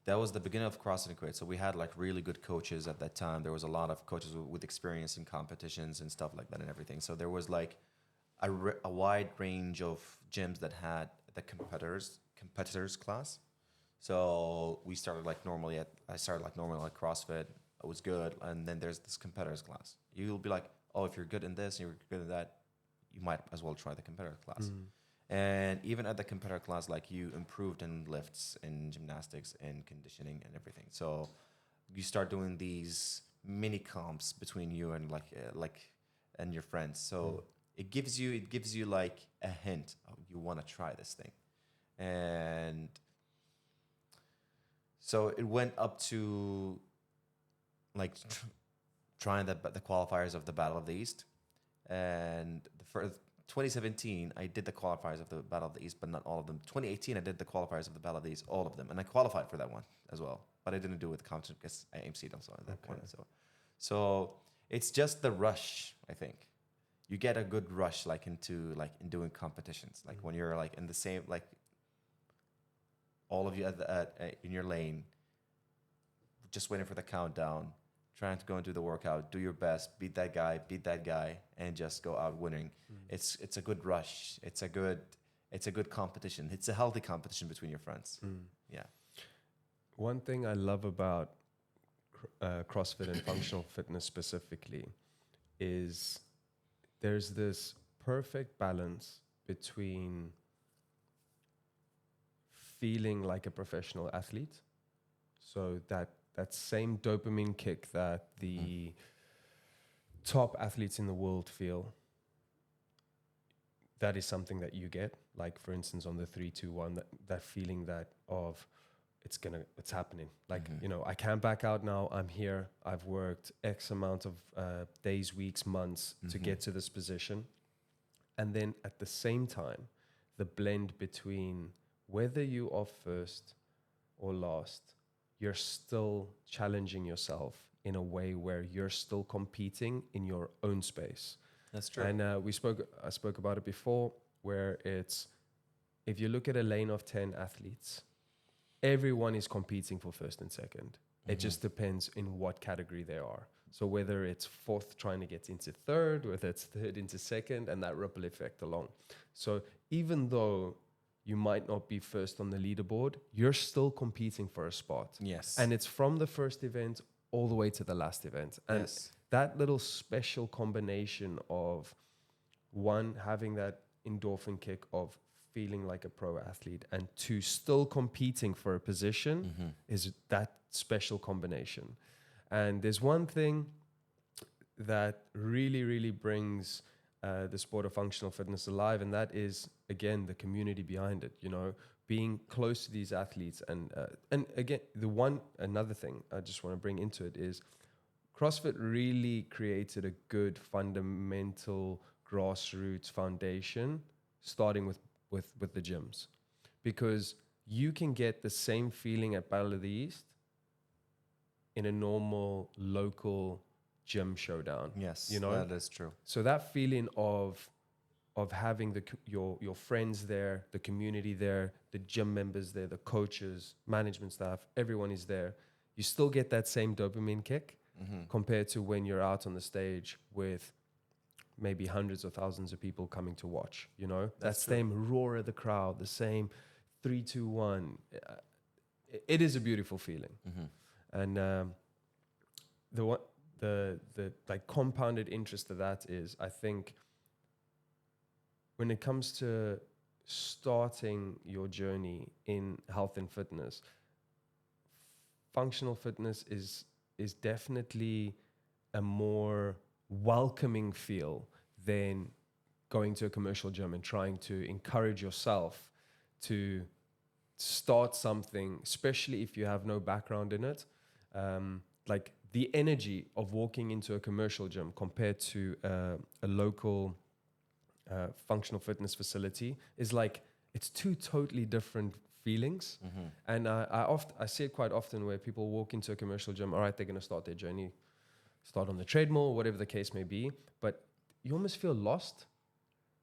that was the beginning of CrossFit in Kuwait. So we had like really good coaches at that time. There was a lot of coaches with experience in competitions and stuff like that and everything. So there was like a wide range of gyms that had the competitors class. So we started I started like normally at CrossFit. It was good. And then there's this competitors class. You'll be like, if you're good in this and you're good in that, you might as well try the competitor class. Mm. And even at the competitor class, like, you improved in lifts, in gymnastics, in conditioning and everything. So you start doing these mini comps between you and and your friends. So it gives you like a hint of you want to try this thing. And so it went up to like trying the qualifiers of the Battle of the East, and for 2017 I did the qualifiers of the Battle of the East, but not all of them. 2018 I did the qualifiers of the Battle of the East, all of them, and I qualified for that one as well. But I didn't do it with competition because I emceed also at that point. So it's just the rush. I think you get a good rush like into like in doing competitions, like when you're like in the same like all of you in your lane, just waiting for the countdown, trying to go and do the workout, do your best, beat that guy, and just go out winning. It's a good rush. It's a good competition. It's a healthy competition between your friends. Yeah. One thing I love about CrossFit and functional fitness specifically is there's this perfect balance between feeling like a professional athlete, so that same dopamine kick that the top athletes in the world feel, that is something that you get. Like for instance on the 3-2-1, that feeling that of it's happening. Like, you know, I can't back out now. I'm here. I've worked X amount of days, weeks, months to get to this position. And then at the same time, the blend between whether you are first or last, you're still challenging yourself in a way where you're still competing in your own space. That's true. And I spoke about it before, where it's, if you look at a lane of 10 athletes, everyone is competing for first and second. It just depends in what category they are. So whether it's fourth trying to get into third, whether it's third into second, and that ripple effect along. So even though you might not be first on the leaderboard, you're still competing for a spot. Yes. And it's from the first event all the way to the last event. And that little special combination of, one, having that endorphin kick of feeling like a pro athlete, and two, still competing for a position, is that special combination. And there's one thing that really, really brings the sport of functional fitness alive, and that is, again, the community behind it. You know, being close to these athletes, and again, another thing I just want to bring into it is CrossFit really created a good fundamental grassroots foundation, starting with the gyms, because you can get the same feeling at Battle of the East in a normal local gym showdown. Yes, you know, that is true. So that feeling of having your friends there, the community there, the gym members there, the coaches, management staff, everyone is there. You still get that same dopamine kick compared to when you're out on the stage with maybe hundreds of thousands of people coming to watch. You know, that same roar of the crowd, the same 3-2-1. It is a beautiful feeling. And the like compounded interest of that is, I think, when it comes to starting your journey in health and fitness, functional fitness is definitely a more welcoming feel than going to a commercial gym and trying to encourage yourself to start something, especially if you have no background in it. Like the energy of walking into a commercial gym compared to a local functional fitness facility is like, it's two totally different feelings. And I see it quite often where people walk into a commercial gym, all right, they're going to start their journey, start on the treadmill, whatever the case may be, but you almost feel lost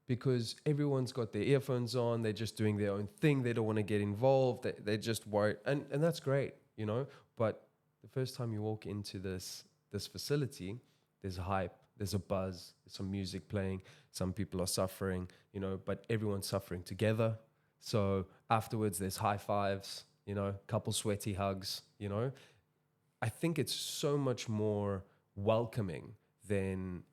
because everyone's got their earphones on, they're just doing their own thing, they don't want to get involved, they're just worried, and that's great, you know, but the first time you walk into this facility, there's a hype, there's a buzz, there's some music playing, some people are suffering, you know, but everyone's suffering together. So afterwards there's high fives, you know, couple sweaty hugs, you know. I think it's so much more welcoming than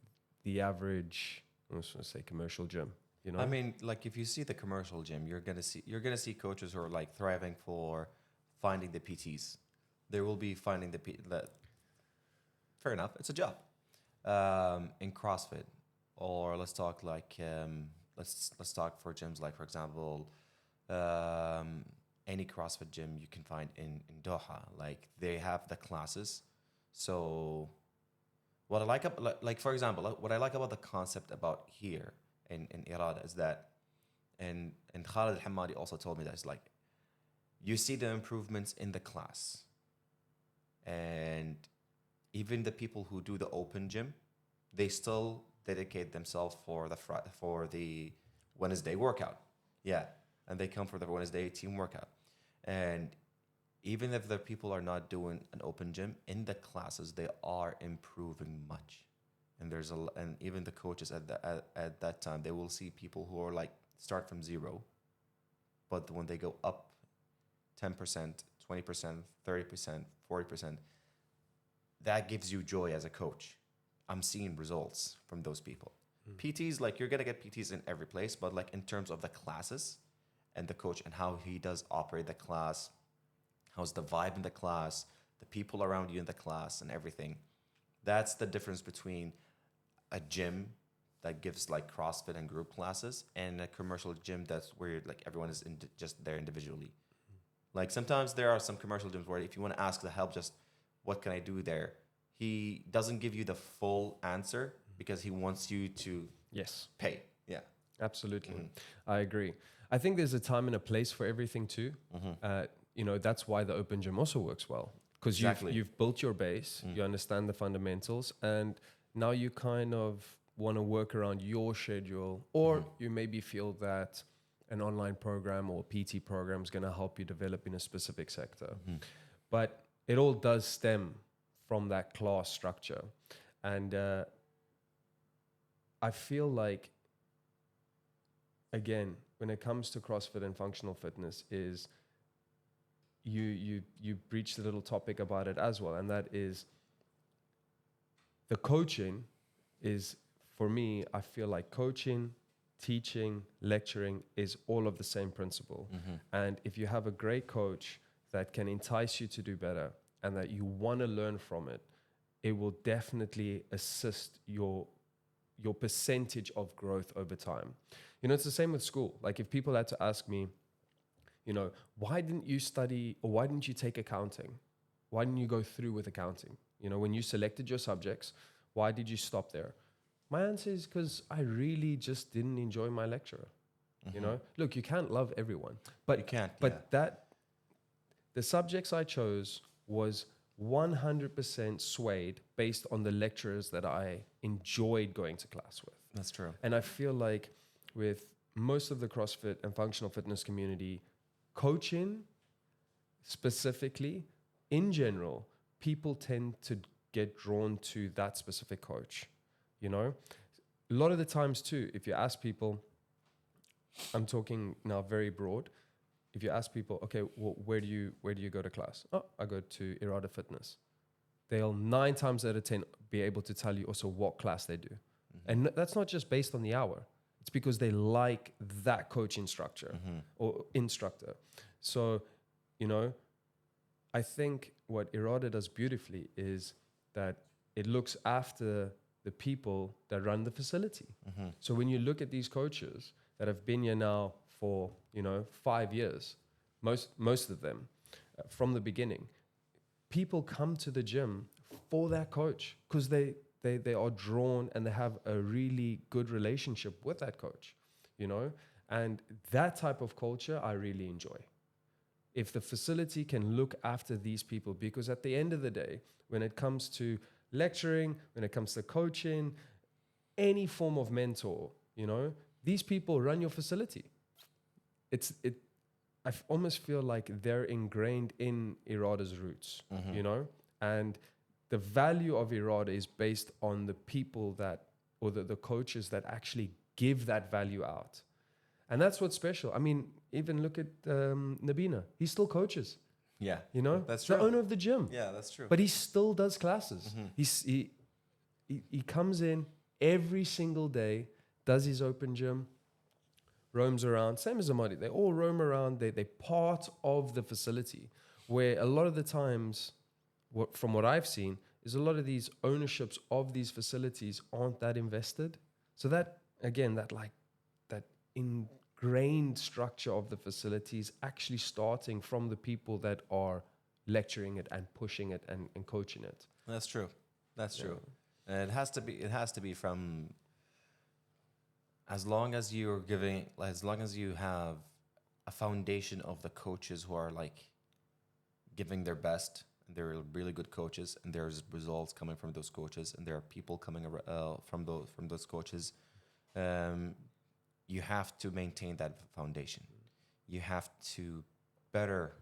the average, I was going to say commercial gym, you know. I mean, like if you see the commercial gym, you're gonna see coaches who are like thriving for finding the PTs. They will be finding the fair enough, it's a job. In CrossFit, or let's talk like let's talk for gyms like, for example, any CrossFit gym you can find in Doha. Like they have the classes, So what I like for example, what I like about the concept about here in Irada is that, and Khalid Al-Hammadi also told me that, it's like you see the improvements in the class, and even the people who do the open gym, they still dedicate themselves for the Wednesday workout. Yeah, and they come for the Wednesday team workout. And even if the people are not doing an open gym, in the classes they are improving much. And and even the coaches at that time, they will see people who are like start from zero, but when they go up 10%, 20%, 30%, 40%, that gives you joy as a coach. I'm seeing results from those people. PTs, like you're gonna get PTs in every place, but like in terms of the classes and the coach and how he does operate the class, how's the vibe in the class, the people around you in the class and everything. That's the difference between a gym that gives like CrossFit and group classes and a commercial gym that's where like everyone is just there individually. Like sometimes there are some commercial gyms where if you want to ask the help, just what can I do there? He doesn't give you the full answer because he wants you to pay. Yeah, Absolutely. I agree. I think there's a time and a place for everything too. That's why the open gym also works well, because you've built your base, you understand the fundamentals, and now you kind of want to work around your schedule, or you maybe feel that an online program or PT program is going to help you develop in a specific sector. But it all does stem from that class structure. And I feel like, again, when it comes to CrossFit and functional fitness, is you breached a little topic about it as well, and that is the coaching is, for me, I feel like coaching, teaching, lecturing is all of the same principle. And if you have a great coach that can entice you to do better and that you want to learn from it, it will definitely assist your percentage of growth over time. It's the same with school. Like if people had to ask me, why didn't you study, or why didn't you take accounting? Why didn't you go through with accounting? When you selected your subjects, why did you stop there? My answer is because I really just didn't enjoy my lecturer. Look, you can't love everyone, but you can't. But the subjects I chose was 100% swayed based on the lecturers that I enjoyed going to class with. That's true. And I feel like with most of the CrossFit and functional fitness community, coaching specifically, in general, people tend to get drawn to that specific coach. A lot of the times too, if you ask people, I'm talking now very broad. If you ask people, okay, well, where do you go to class? Oh, I go to Irada Fitness. They'll 9 times out of 10 be able to tell you also what class they do. And that's not just based on the hour. It's because they like that coaching structure or instructor. So, I think what Irada does beautifully is that it looks after the people that run the facility. So when you look at these coaches that have been here now for 5 years, most of them from the beginning, people come to the gym for that coach because they are drawn and they have a really good relationship with that coach, and that type of culture I really enjoy. If the facility can look after these people, because at the end of the day, when it comes to lecturing, when it comes to coaching, any form of mentor, these people run your facility. I almost feel like they're ingrained in Irada's roots, and the value of Irada is based on the people or the coaches that actually give that value out. And that's what's special. I mean, even look at Nabina. He still coaches. Yeah, That's true. The owner of the gym. Yeah, that's true. But he still does classes. He comes in every single day, does his open gym, roams around. Same as Amadi. They all roam around. They're part of the facility, where a lot of the times, from what I've seen, is a lot of these ownerships of these facilities aren't that invested. So that, again, that ingrained structure of the facilities actually starting from the people that are lecturing it and pushing it and coaching it. That's true. That's Yeah. true. And it has to be from, as long as you're giving, as long as you have a foundation of the coaches who are like giving their best, and they're really good coaches, and there's results coming from those coaches, and there are people coming from those coaches. Um, you have to maintain that foundation. You have to better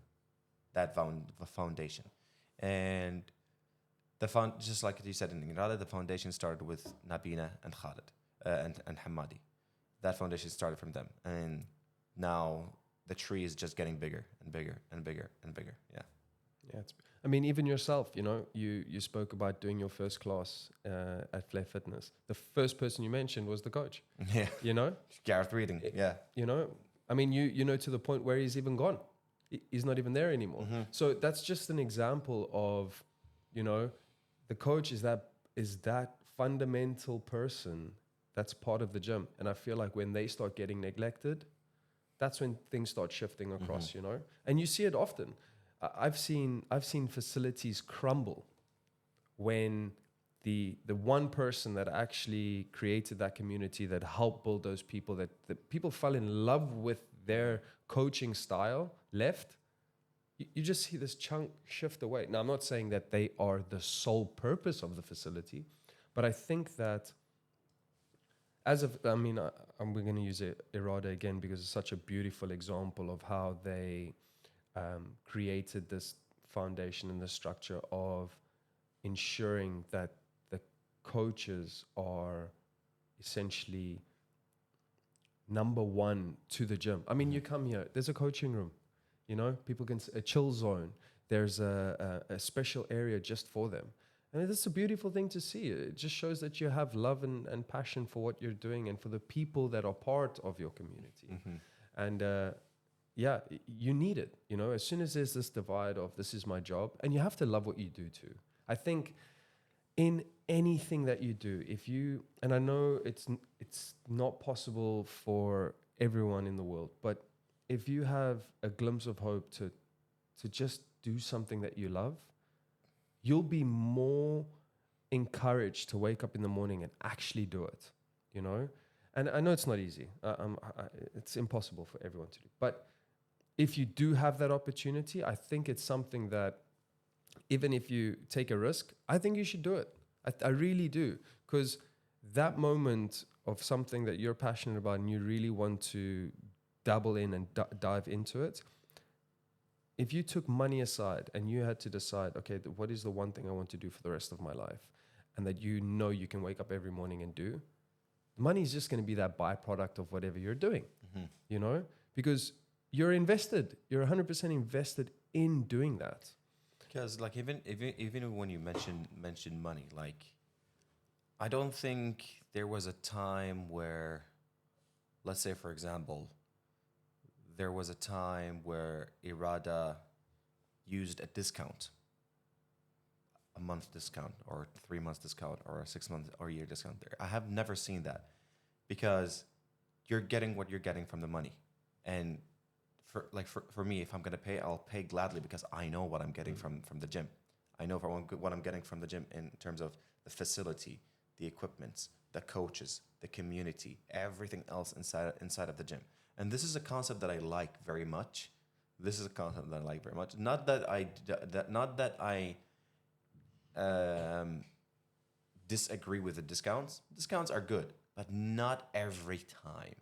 that foundation, and just like you said in Ingala, the foundation started with Nabina and Khalid and Hamadi. That foundation started from them, and now the tree is just getting bigger and bigger and bigger and bigger. Yeah. Yeah, I mean, even yourself, you spoke about doing your first class at Flair Fitness. The first person you mentioned was the coach. Yeah. You know, Gareth Reading. Yeah. I mean, to the point where he's even gone. He's not even there anymore. Mm-hmm. So that's just an example of, the coach is that fundamental person that's part of the gym. And I feel like when they start getting neglected, that's when things start shifting across, and you see it often. I've seen facilities crumble when the one person that actually created that community, that helped build those people, that people fell in love with their coaching style, left. You just see this chunk shift away. Now, I'm not saying that they are the sole purpose of the facility, but I think that we're going to use Irada again because it's such a beautiful example of how they created this foundation and the structure of ensuring that the coaches are essentially number one to the gym. I mean, you come here, there's a coaching room, people can, a chill zone. There's a special area just for them. And it's a beautiful thing to see. It just shows that you have love and passion for what you're doing and for the people that are part of your community. Mm-hmm. And you need it. As soon as there's this divide of this is my job, and you have to love what you do too. I think in anything that you do, and I know it's not possible for everyone in the world, but if you have a glimpse of hope to just do something that you love, you'll be more encouraged to wake up in the morning and actually do it, And I know it's not easy. It's impossible for everyone to do. But if you do have that opportunity, I think it's something that, even if you take a risk, I think you should do it. I really do. Because that moment of something that you're passionate about and you really want to dabble in and dive into it, if you took money aside and you had to decide, okay, what is the one thing I want to do for the rest of my life, and that you can wake up every morning and do, money is just going to be that byproduct of whatever you're doing, because you're invested. You're 100% invested in doing that. Because like even when you mention money, like I don't think there was a time where, let's say for example, there was a time where Irada used a discount, a month discount or 3 months discount or a 6 month or a year discount there. I have never seen that, because you're getting what you're getting from the money. And for me, if I'm going to pay, I'll pay gladly, because I know what I'm getting from the gym. I know what I'm getting from the gym in terms of the facility, the equipment, the coaches, the community, everything else inside of the gym. And this is a concept that I like very much. Not that I disagree with the discounts. Discounts are good, but not every time.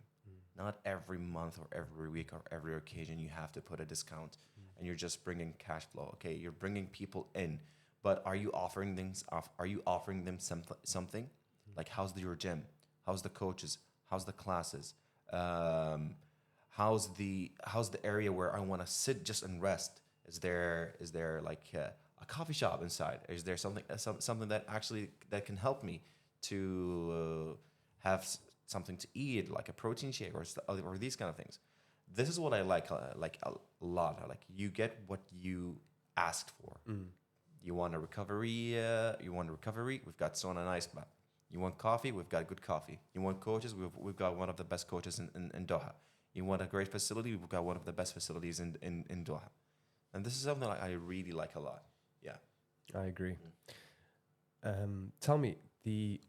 Not every month or every week or every occasion you have to put a discount, and you're just bringing cash flow. Okay, you're bringing people in, but are you offering things off? Are you offering them something? Like, how's your gym? How's the coaches? How's the classes? How's the area where I want to sit just and rest? Is there like a coffee shop inside? Is there something that actually that can help me to have something to eat, like a protein shake or these kind of things? This is what I like a lot. Like, you get what you asked for. You want a recovery? We've got sauna and ice bath. You want coffee? We've got good coffee. You want coaches? We've got one of the best coaches in Doha. You want a great facility? We've got one of the best facilities in Doha. And this is something I really like a lot. Yeah. I agree. Tell me, the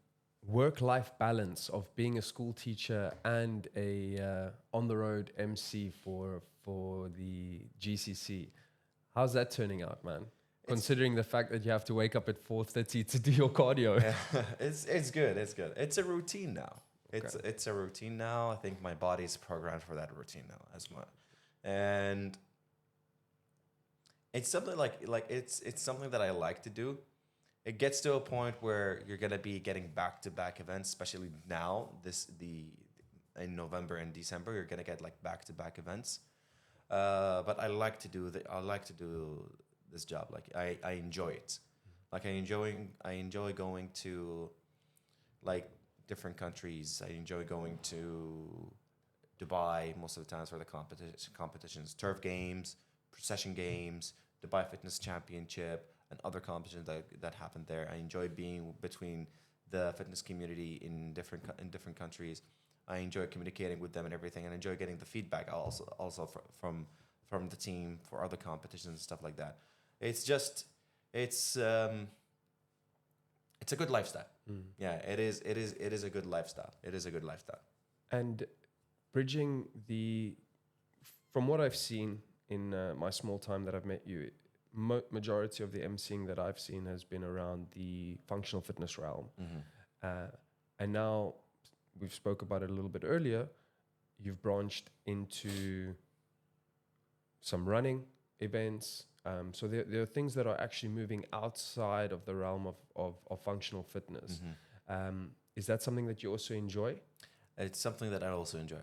work-life balance of being a school teacher and a on-the-road MC for the GCC, how's that turning out, man? Considering the fact that you have to wake up at 4:30 to do your cardio. Yeah, it's good. It's good. It's a routine now. Okay. It's a routine now. I think my body's programmed for that routine now as well, and it's something like it's something that I like to do. It gets to a point where you're gonna be getting back-to-back events, especially now. In November and December, you're gonna get like back-to-back events. But I like to do this job. Like I enjoy it. Like I enjoy going to like different countries. I enjoy going to Dubai most of the times for the competitions, turf games, procession games, Dubai Fitness Championship, and other competitions that happen there. I enjoy being between the fitness community in different countries. I enjoy communicating with them and everything, and enjoy getting the feedback also from the team for other competitions and stuff like that. It's just it's a good lifestyle. Yeah, it is a good lifestyle. It is a good lifestyle. And bridging from what I've seen in my small time that I've met you, majority of the emceeing that I've seen has been around the functional fitness realm. And now we've spoke about it a little bit earlier. You've branched into some running events. So there are things that are actually moving outside of the realm of functional fitness. Is that something that you also enjoy? It's something that I also enjoy.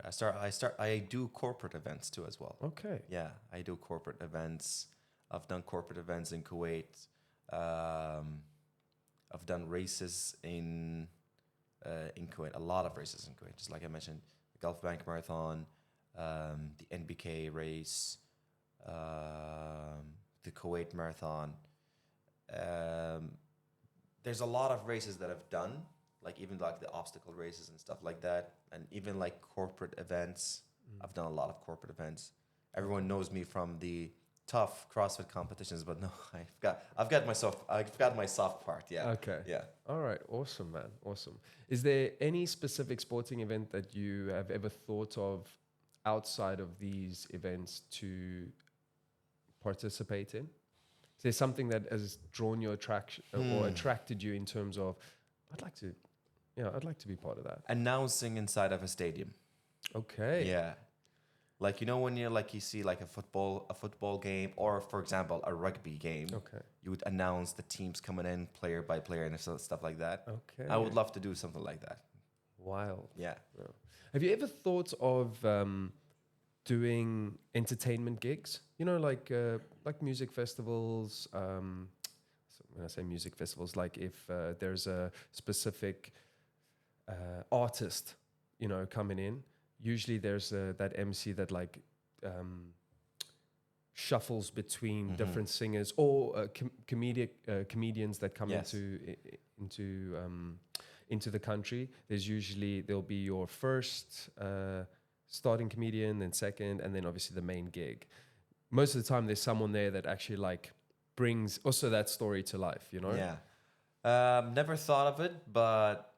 I do corporate events too as well. Okay. Yeah, I do corporate events. I've done corporate events in Kuwait. I've done races in Kuwait, a lot of races in Kuwait. Just like I mentioned, the Gulf Bank Marathon, the NBK race, the Kuwait Marathon. There's a lot of races that I've done, like even like the obstacle races and stuff like that, and even like corporate events. I've done a lot of corporate events. Everyone knows me from the tough CrossFit competitions, but no, I've got my soft part. Yeah. Okay. Yeah. All right. Awesome, man. Awesome. Is there any specific sporting event that you have ever thought of outside of these events to participate in? Is there something that has drawn your attraction or attracted you in terms of, I'd like to be part of that? Announcing inside of a stadium. Okay. Yeah. Like, you know, when you see like a football game, or for example, a rugby game, Okay. you would announce the teams coming in player by player and stuff like that. Okay. I would love to do something like that. Wild. Yeah. Yeah. Have you ever thought of doing entertainment gigs? You know, like music festivals. So when I say music festivals, like if there's a specific artist, you know, coming in. Usually there's that MC that like shuffles between different singers or comedians that come Yes. into the country. There'll be your first starting comedian, then second, and then obviously the main gig. Most of the time there's someone there that actually like brings also that story to life, you know? Yeah. Never thought of it, but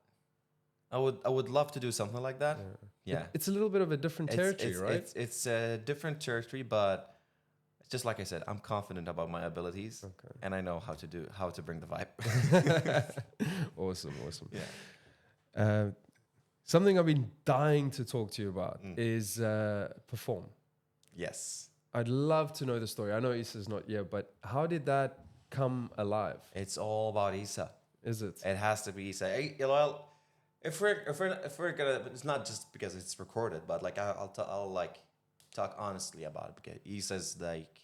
I would love to do something like that. Yeah. It's a little bit of a different territory, right? It's a different territory, but just like I said, I'm confident about my abilities, and I know how to bring the vibe. Awesome. Yeah. Something I've been dying to talk to you about is Perform. Yes. I'd love to know the story. I know Issa's not here, but how did that come alive? It's all about Issa. Is it? It has to be Issa. Well, if we're gonna, it's not just because it's recorded, but like I'll like talk honestly about it, because Issa's like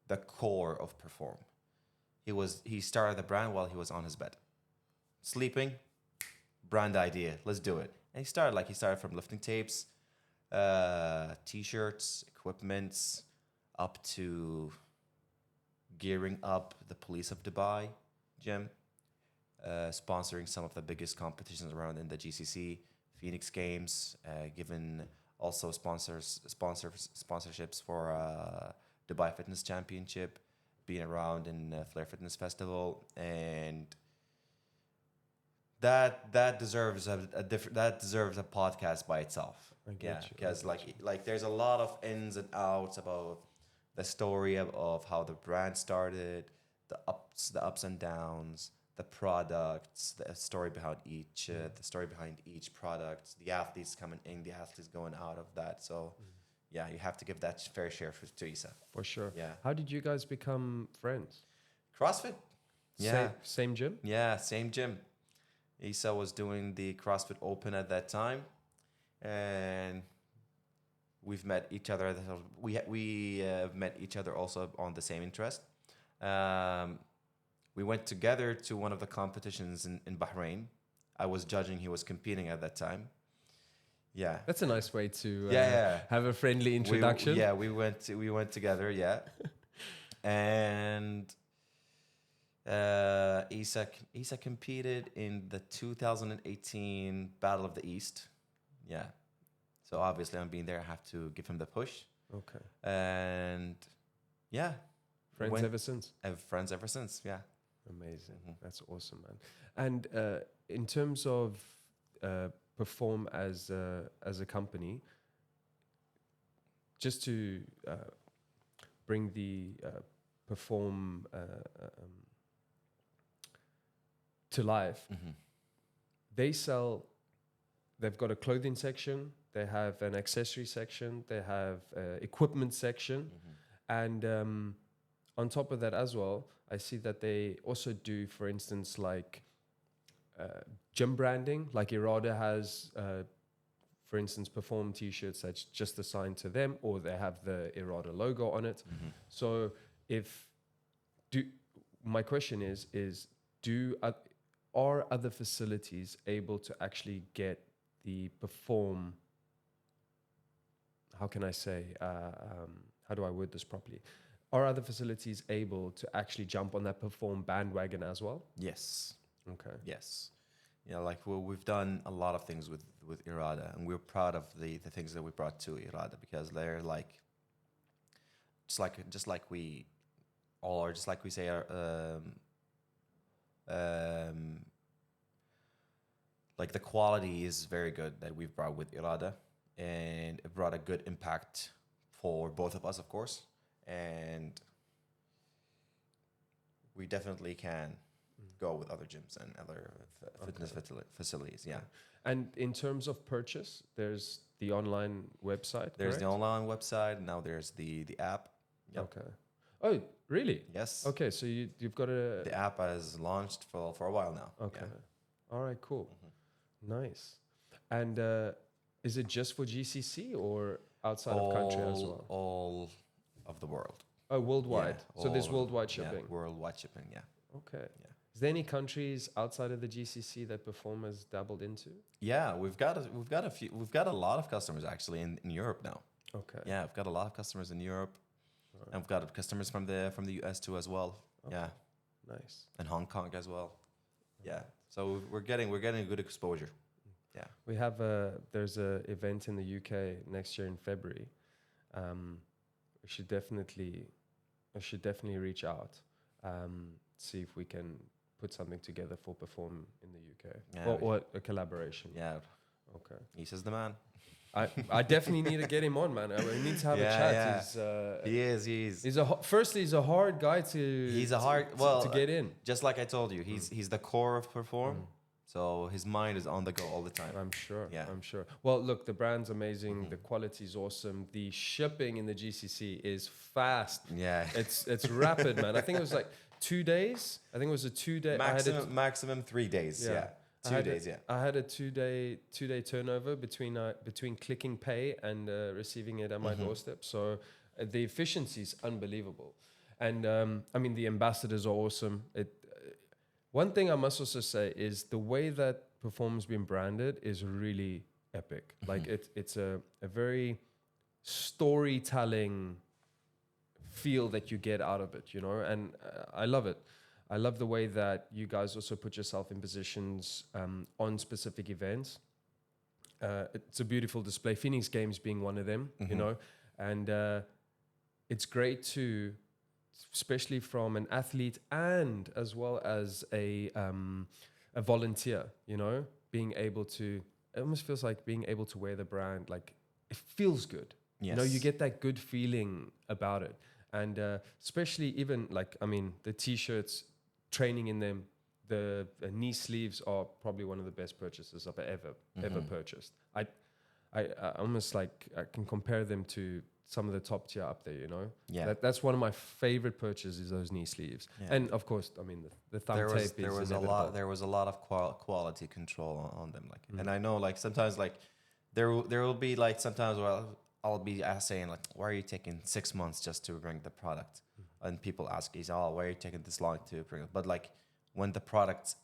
the core of Perform. He started the brand while he was on his bed, sleeping. Brand idea, let's do it. And he started from lifting tapes, t-shirts, equipments, up to gearing up the police of Dubai gym, sponsoring some of the biggest competitions around in the GCC, Phoenix Games, given also sponsorships for Dubai Fitness Championship, being around in Flair Fitness Festival, and that deserves a different, that deserves a podcast by itself. I get Yeah, you, I because get you. like there's a lot of ins and outs about the story of how the brand started, the ups and downs, the products, the story behind each, the story behind each product, the athletes coming in, the athletes going out of that. So yeah, you have to give that fair share to Isa. For sure. Yeah, How did you guys become friends? CrossFit. Yeah, Same gym? yeah, same gym. Isa was doing the CrossFit Open at that time, and we've met each other. We met each other also on the same interest. Um, we went together to one of the competitions in Bahrain. I was judging; he was competing at that time. Yeah, That's a nice way to yeah. have a friendly introduction. We went together. Yeah, and Isa competed in the 2018 Battle of the East. Yeah. So obviously, I'm being there. I have to give him the push. Okay. And yeah, Friends ever since? Friends ever since. Yeah. Amazing. That's awesome, man. And in terms of Perform as a company, just to bring the Perform to life, they've got a clothing section, they have an accessory section, they have equipment section, and on top of that as well, I see that they also do, for instance, like gym branding, like Irada has, for instance, Perform t-shirts that's just assigned to them, or they have the Irada logo on it. So my question is are other facilities able to actually get the Perform, how can I say, how do I word this properly? Are other facilities able to actually jump on that Perform bandwagon as well? Yes. Okay. Yes. Yeah, like we've done a lot of things with Irada, and we're proud of the things that we brought to Irada, because they're like just like we all are, just like we say, like the quality is very good that we've brought with Irada, and it brought a good impact for both of us, of course, and we definitely can go with other gyms and other fitness facilities. Yeah. And in terms of purchase, there's the online website. There's correct? the online website. Now there's the app. Yep. Okay. Oh, really? Yes. Okay, so you've got a... The app has launched for a while now. Okay. Yeah. All right, cool. Nice. And is it just for GCC or outside of country as well? All of the world. Oh, worldwide. Yeah, So there's all- worldwide shipping. Yeah, worldwide shipping. Yeah. Okay. Yeah. Is there any countries outside of the GCC that Perform has dabbled into? Yeah, we've got a lot of customers actually in Europe now. Okay. Yeah, I've got a lot of customers in Europe, and we've got customers from the US too as well. Okay. Yeah, Nice. and Hong Kong as well. Yeah, so we're getting a good exposure. Yeah. We have there's a event in the UK next year in February. I should definitely reach out, see if we can put something together for Perform in the UK. Yeah, Or a collaboration. Yeah, Okay. he says the man. I definitely need to get him on, man. We need to have a Yeah, chat. yeah. He is. Firstly, he's a hard guy to. He's a hard to get in. Just like I told you, he's the core of Perform. So his mind is on the go all the time. I'm sure. Yeah. I'm sure. Well, look, the brand's amazing. The quality's awesome. The shipping in the GCC is fast. Yeah. It's rapid, man. I think it was like 2 days. I think it was a 2 day. Maximum 3 days. Yeah. 2 days. Yeah. I had a two day turnover between clicking pay and receiving it at my doorstep. So the efficiency is unbelievable. And I mean, the ambassadors are awesome. One thing I must also say is the way that Perform's been branded is really epic. Like it's a very storytelling feel that you get out of it, you know, and I love it. I love the way that you guys also put yourself in positions on specific events. It's a beautiful display. Phoenix Games being one of them, you know, and it's great to, especially from an athlete and as well as a a volunteer, you know, being able to, it almost feels like being able to wear the brand, like it feels good. Yes. You know, you get that good feeling about it. And especially even like, I mean, the t-shirts, training in them, the knee sleeves are probably one of the best purchases I've ever purchased. I almost like I can compare them to some of the top tier up there, you know. Yeah. That's one of my favorite purchases, those knee sleeves. Yeah. And of course, I mean the thumb there tape was is there was a inevitable. lot there was a lot of quality control on them, like, and I know like sometimes like there will be like sometimes where I'll be saying like, why are you taking 6 months just to bring the product? And people ask, is, oh, why are you taking this long to bring it? But like when the product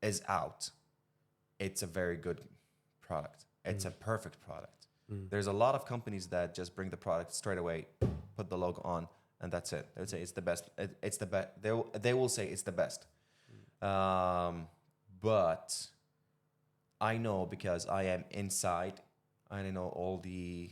is out, it's a very good product. It's a perfect product. There's a lot of companies that just bring the product straight away, put the logo on, and that's it. They would say it's the best. It's the best. They will say it's the best. But I know, because I am inside, I know all the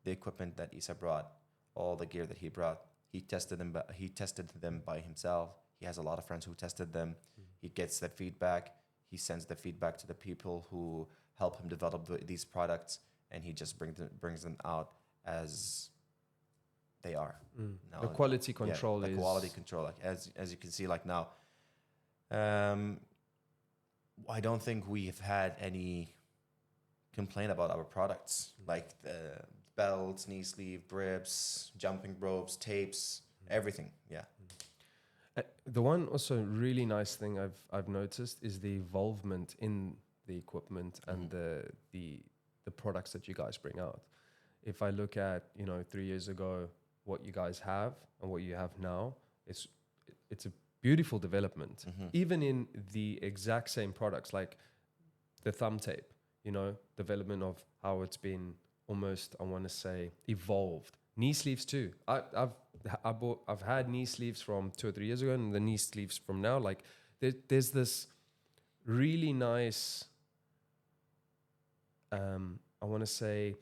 equipment that Isa brought, all the gear that he brought. He tested them by himself. He has a lot of friends who tested them. He gets the feedback. He sends the feedback to the people who help him develop these products, and he just brings them out as they are. Now, The quality control the is quality control. Like as you can see, like now, I don't think we've had any complaint about our products, like the belts, knee sleeve, grips, jumping ropes, tapes, everything. Yeah. The one also really nice thing I've noticed is the involvement in the equipment and the products that you guys bring out. If I look at, you know, 3 years ago, what you guys have and what you have now, it's a beautiful development. Even in the exact same products, like the thumb tape, you know, development of how it's been almost, I want to say, evolved. Knee sleeves too. I've had knee sleeves from 2 or 3 years ago, and the knee sleeves from now. Like there's this really nice, I want to say,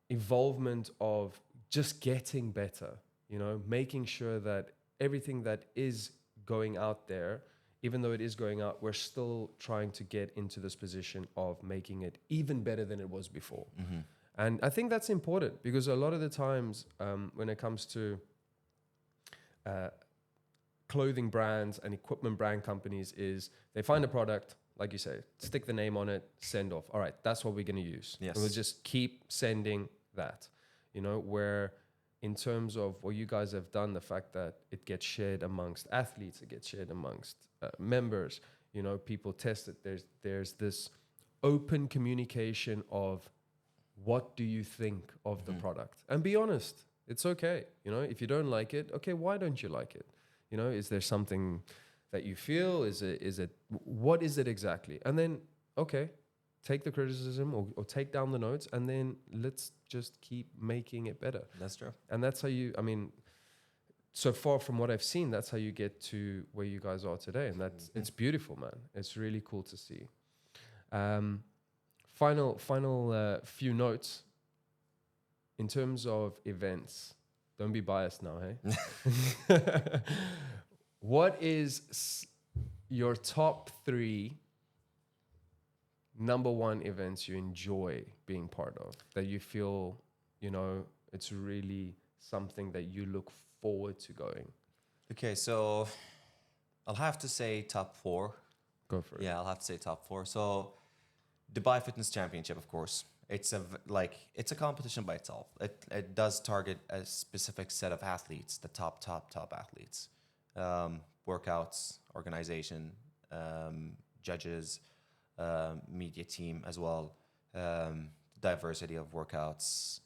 involvement of just getting better. You know, making sure that everything that is going out there, even though it is going out, we're still trying to get into this position of making it even better than it was before. And I think that's important, because a lot of the times when it comes to clothing brands and equipment brand companies, is they find a product, like you say, stick the name on it, send off. All right, that's what we're going to use. Yes. And we'll just keep sending that, you know, where in terms of what you guys have done, the fact that it gets shared amongst athletes, it gets shared amongst members, you know, people test it. There's this open communication of, what do you think of the product? And be honest. It's okay. You know, if you don't like it, okay, why don't you like it? You know, is there something that you feel? What is it exactly? And then, okay, take the criticism or take down the notes, and then let's just keep making it better. That's true. And that's how you, I mean, so far from what I've seen, that's how you get to where you guys are today. And that's, it's beautiful, man. It's really cool to see. Final few notes in terms of events. Don't be biased now, hey? What is your top 3 number 1 events you enjoy being part of, that you feel, you know, it's really something that you look forward to going? Okay, so I'll have to say top 4. Go for it. Yeah, I'll have to say top 4. So Dubai Fitness Championship, of course. It's a competition by itself. It does target a specific set of athletes, the top athletes. Workouts, organization, judges, media team as well. Diversity of workouts.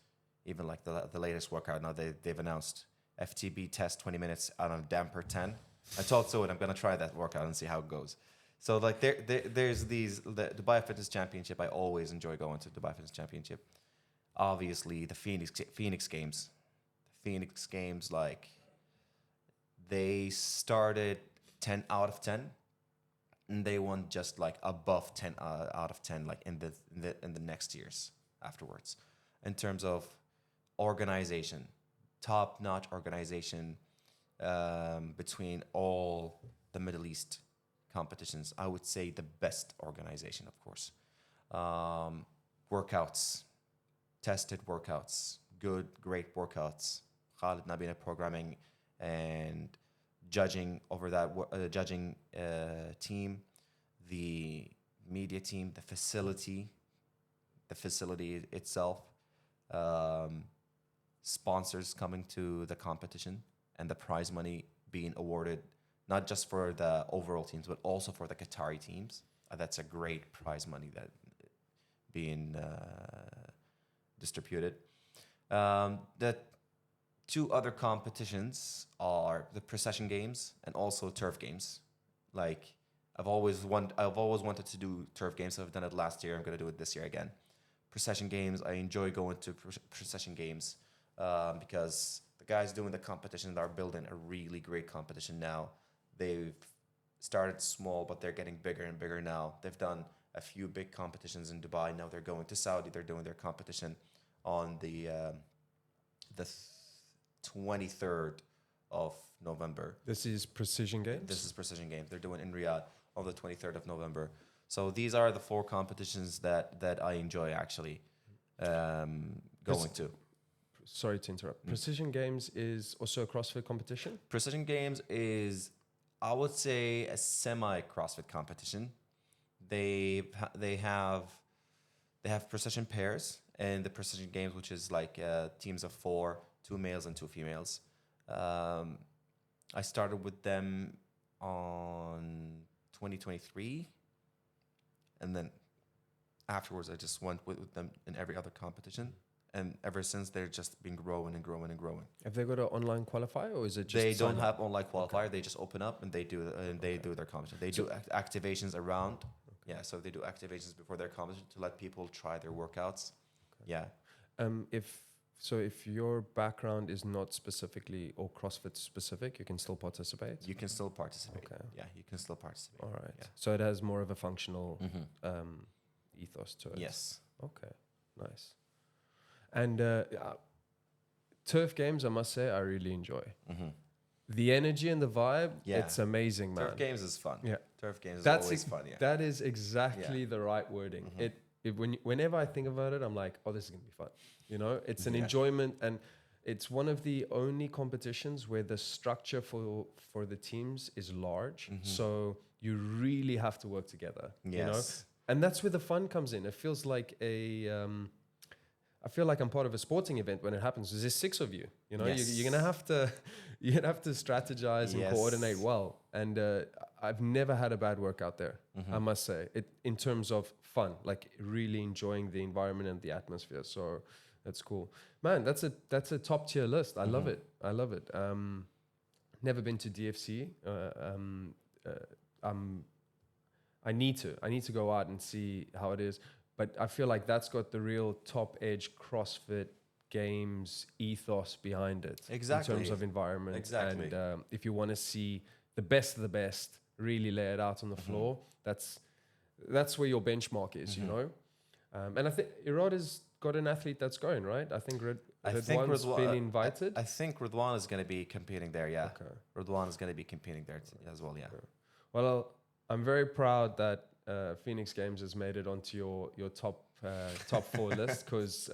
Even like the latest workout now, they've announced FTB test 20 minutes out of damper 10. I told Suad I'm gonna try that workout and see how it goes. So like there's the Dubai Fitness Championship. I always enjoy going to Dubai Fitness Championship. Obviously the Phoenix Games. The Phoenix Games, like, they started 10 out of 10, and they won just like above 10 out of 10, like in the next years afterwards. In terms of organization, top-notch organization between all the Middle East competitions. I would say the best organization, of course. Workouts, tested workouts, great workouts. Khalid Nabina programming and judging over that judging team, the media team, the facility itself, sponsors coming to the competition, and the prize money being awarded not just for the overall teams but also for the Qatari teams. That's a great prize money that being distributed. The two other competitions are the Precision Games and also Turf Games. Like I've always wanted to do Turf Games. So I've done it last year. I'm going to do it this year again. Precision Games, I enjoy going to Precision Games because the guys doing the competition are building a really great competition now. They've started small, but they're getting bigger and bigger now. They've done a few big competitions in Dubai. Now they're going to Saudi. They're doing their competition on the 23rd of November. This is Precision Games? This is Precision Games. They're doing in Riyadh on the 23rd of November. So these are the 4 competitions that I enjoy actually going to. Sorry to interrupt. Precision Games is also a CrossFit competition? Precision Games is, I would say, a semi-CrossFit competition. They have precision pairs and the Precision Games, which is like teams of 4, 2 males and 2 females. I started with them on 2023, and then afterwards I just went with them in every other competition. And ever since, they've just been growing and growing and growing. Have they got an online qualifier, or is it just they don't have online qualifier? Okay. They just open up and they do their competition. They do activations around. Okay. Yeah, so they do activations before their competition to let people try their workouts. Okay. Yeah. If your background is not specifically or CrossFit specific, you can still participate? You can still participate. Okay. Yeah, you can still participate. All right. Yeah. So it has more of a functional ethos to it. Yes. Okay, nice. And Turf Games, I must say, I really enjoy. Mm-hmm. The energy and the vibe, it's amazing, man. Turf Games is fun. Yeah. Turf Games is always fun, yeah. That is exactly the right wording. Mm-hmm. Whenever I think about it, I'm like, oh, this is going to be fun. You know, it's an enjoyment, and it's one of the only competitions where the structure for the teams is large. Mm-hmm. So you really have to work together, you know? And that's where the fun comes in. It feels like I feel like I'm part of a sporting event when it happens. There's 6 of you, you know, you're gonna have to strategize and coordinate well. And I've never had a bad workout there. Mm-hmm. I must say it in terms of fun, like really enjoying the environment and the atmosphere. So that's cool, man. That's a top tier list. I love it. I love it. Never been to DFC. I need to go out and see how it is. But I feel like that's got the real top edge CrossFit Games ethos behind it. Exactly. In terms of environment. Exactly. And if you want to see the best of the best really lay it out on the floor, that's where your benchmark is, you know? And I think Irad has got an athlete that's going, right? I think Ridwan's been invited. I think Ridwan is going to be competing there, yeah. Okay. Ridwan is going to be competing there as well, yeah. Okay. Well, I'm very proud that Phoenix Games has made it onto your top 4 list, because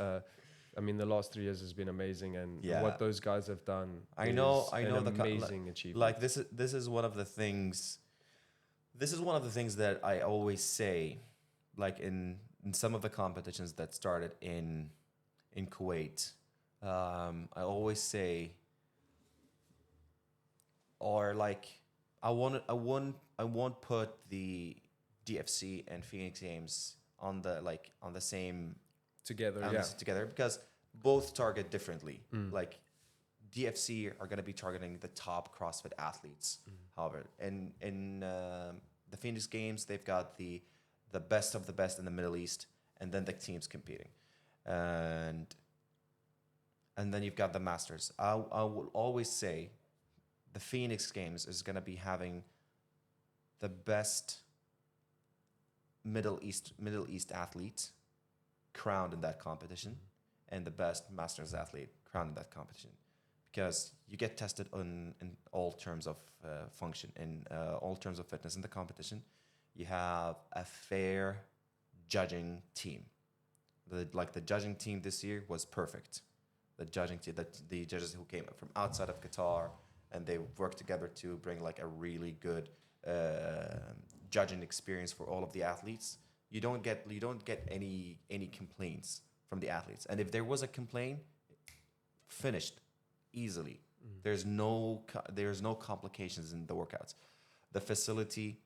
I mean the last 3 years has been amazing, and what those guys have done. I know an amazing achievement. Like this is one of the things. This is one of the things that I always say, like in some of the competitions that started in Kuwait. I always say, or like I won't put the DFC and Phoenix Games on the same together because both target differently. Like DFC are going to be targeting the top CrossFit athletes. However, in the Phoenix Games, they've got the best of the best in the Middle East, and then the teams competing, and then you've got the Masters. I will always say the Phoenix Games is going to be having the best Middle East athlete crowned in that competition, and the best Masters athlete crowned in that competition, because you get tested in all terms of function, in all terms of fitness in the competition. You have a fair judging team. The judging team this year was perfect. The judging team, the judges who came from outside of Qatar, and they worked together to bring like a really good judging experience for all of the athletes. You don't get any complaints from the athletes, and if there was a complaint, finished easily. There's no complications in the workouts. The facility,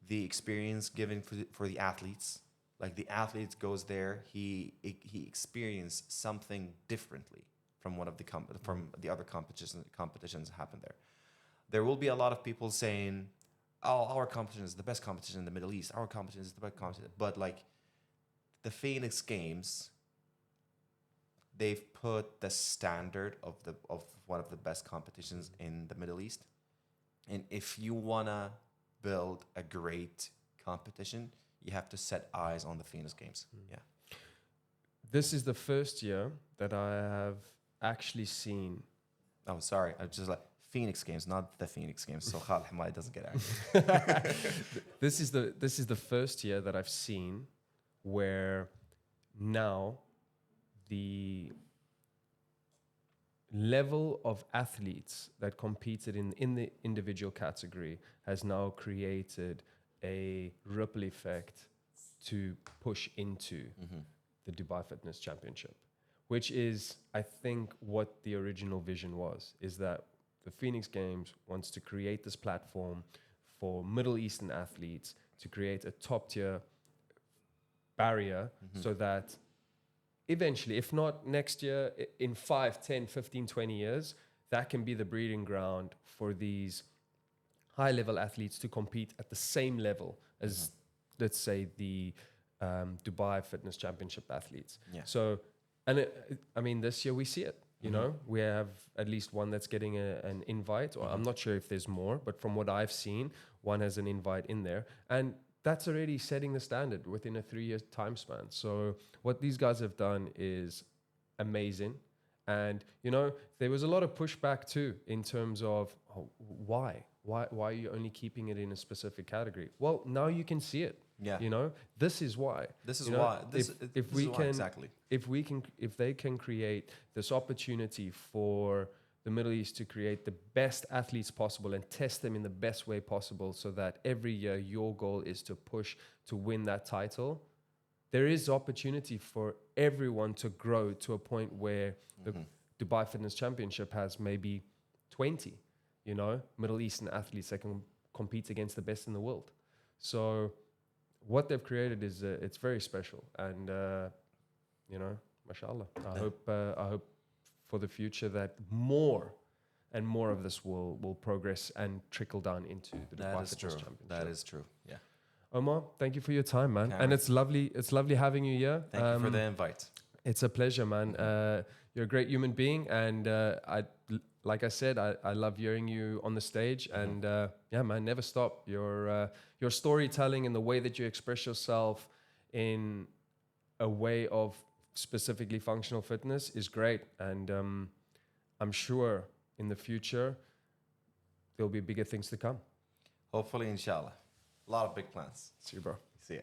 the experience given for the athletes, like the athlete goes there, he experienced something differently from one of the from the other competitions happen there. There will be a lot of people saying, "Oh, our competition is the best competition in the Middle East. Our competition is the best competition." But like the Phoenix Games, they've put the standard of one of the best competitions in the Middle East. And if you wanna build a great competition, you have to set eyes on the Phoenix Games. Yeah. This is the first year that I have actually seen. Oh, sorry. I just like Phoenix Games, not the Phoenix Games. So Khalid Hamad doesn't get angry. This is the first year that I've seen where now the level of athletes that competed in the individual category has now created a ripple effect to push into the Dubai Fitness Championship, which is, I think, what the original vision was, is that the Phoenix Games wants to create this platform for Middle Eastern athletes to create a top tier barrier so that eventually, if not next year, in 5, 10, 15, 20 years, that can be the breeding ground for these high-level athletes to compete at the same level as, let's say, the Dubai Fitness Championship athletes. Yeah. So, and I mean, this year we see it. You know, we have at least one that's getting an invite, or I'm not sure if there's more, but from what I've seen, one has an invite in there. And that's already setting the standard within a 3-year time span. So what these guys have done is amazing. And, you know, there was a lot of pushback too in terms of, oh, why are you only keeping it in a specific category? Well, now you can see it. Yeah. You know, this is why. This is you know, why. Exactly. If they can create this opportunity for the Middle East to create the best athletes possible and test them in the best way possible, so that every year your goal is to push to win that title, there is opportunity for everyone to grow to a point where the Dubai Fitness Championship has maybe 20, you know, Middle Eastern athletes that can compete against the best in the world. So what they've created is it's very special, and you know, mashallah. I hope for the future that more and more of this will progress and trickle down into the Dubai Fitness Championship. That is true. Yeah. Omar, thank you for your time, man. Cameron. And it's lovely having you here. Thank you for the invite. It's a pleasure, man. You're a great human being, and like I said, I love hearing you on the stage. And yeah, man, never stop. Your storytelling and the way that you express yourself in a way of specifically functional fitness is great. And I'm sure in the future there'll be bigger things to come. Hopefully, inshallah. A lot of big plans. See you, bro. See ya.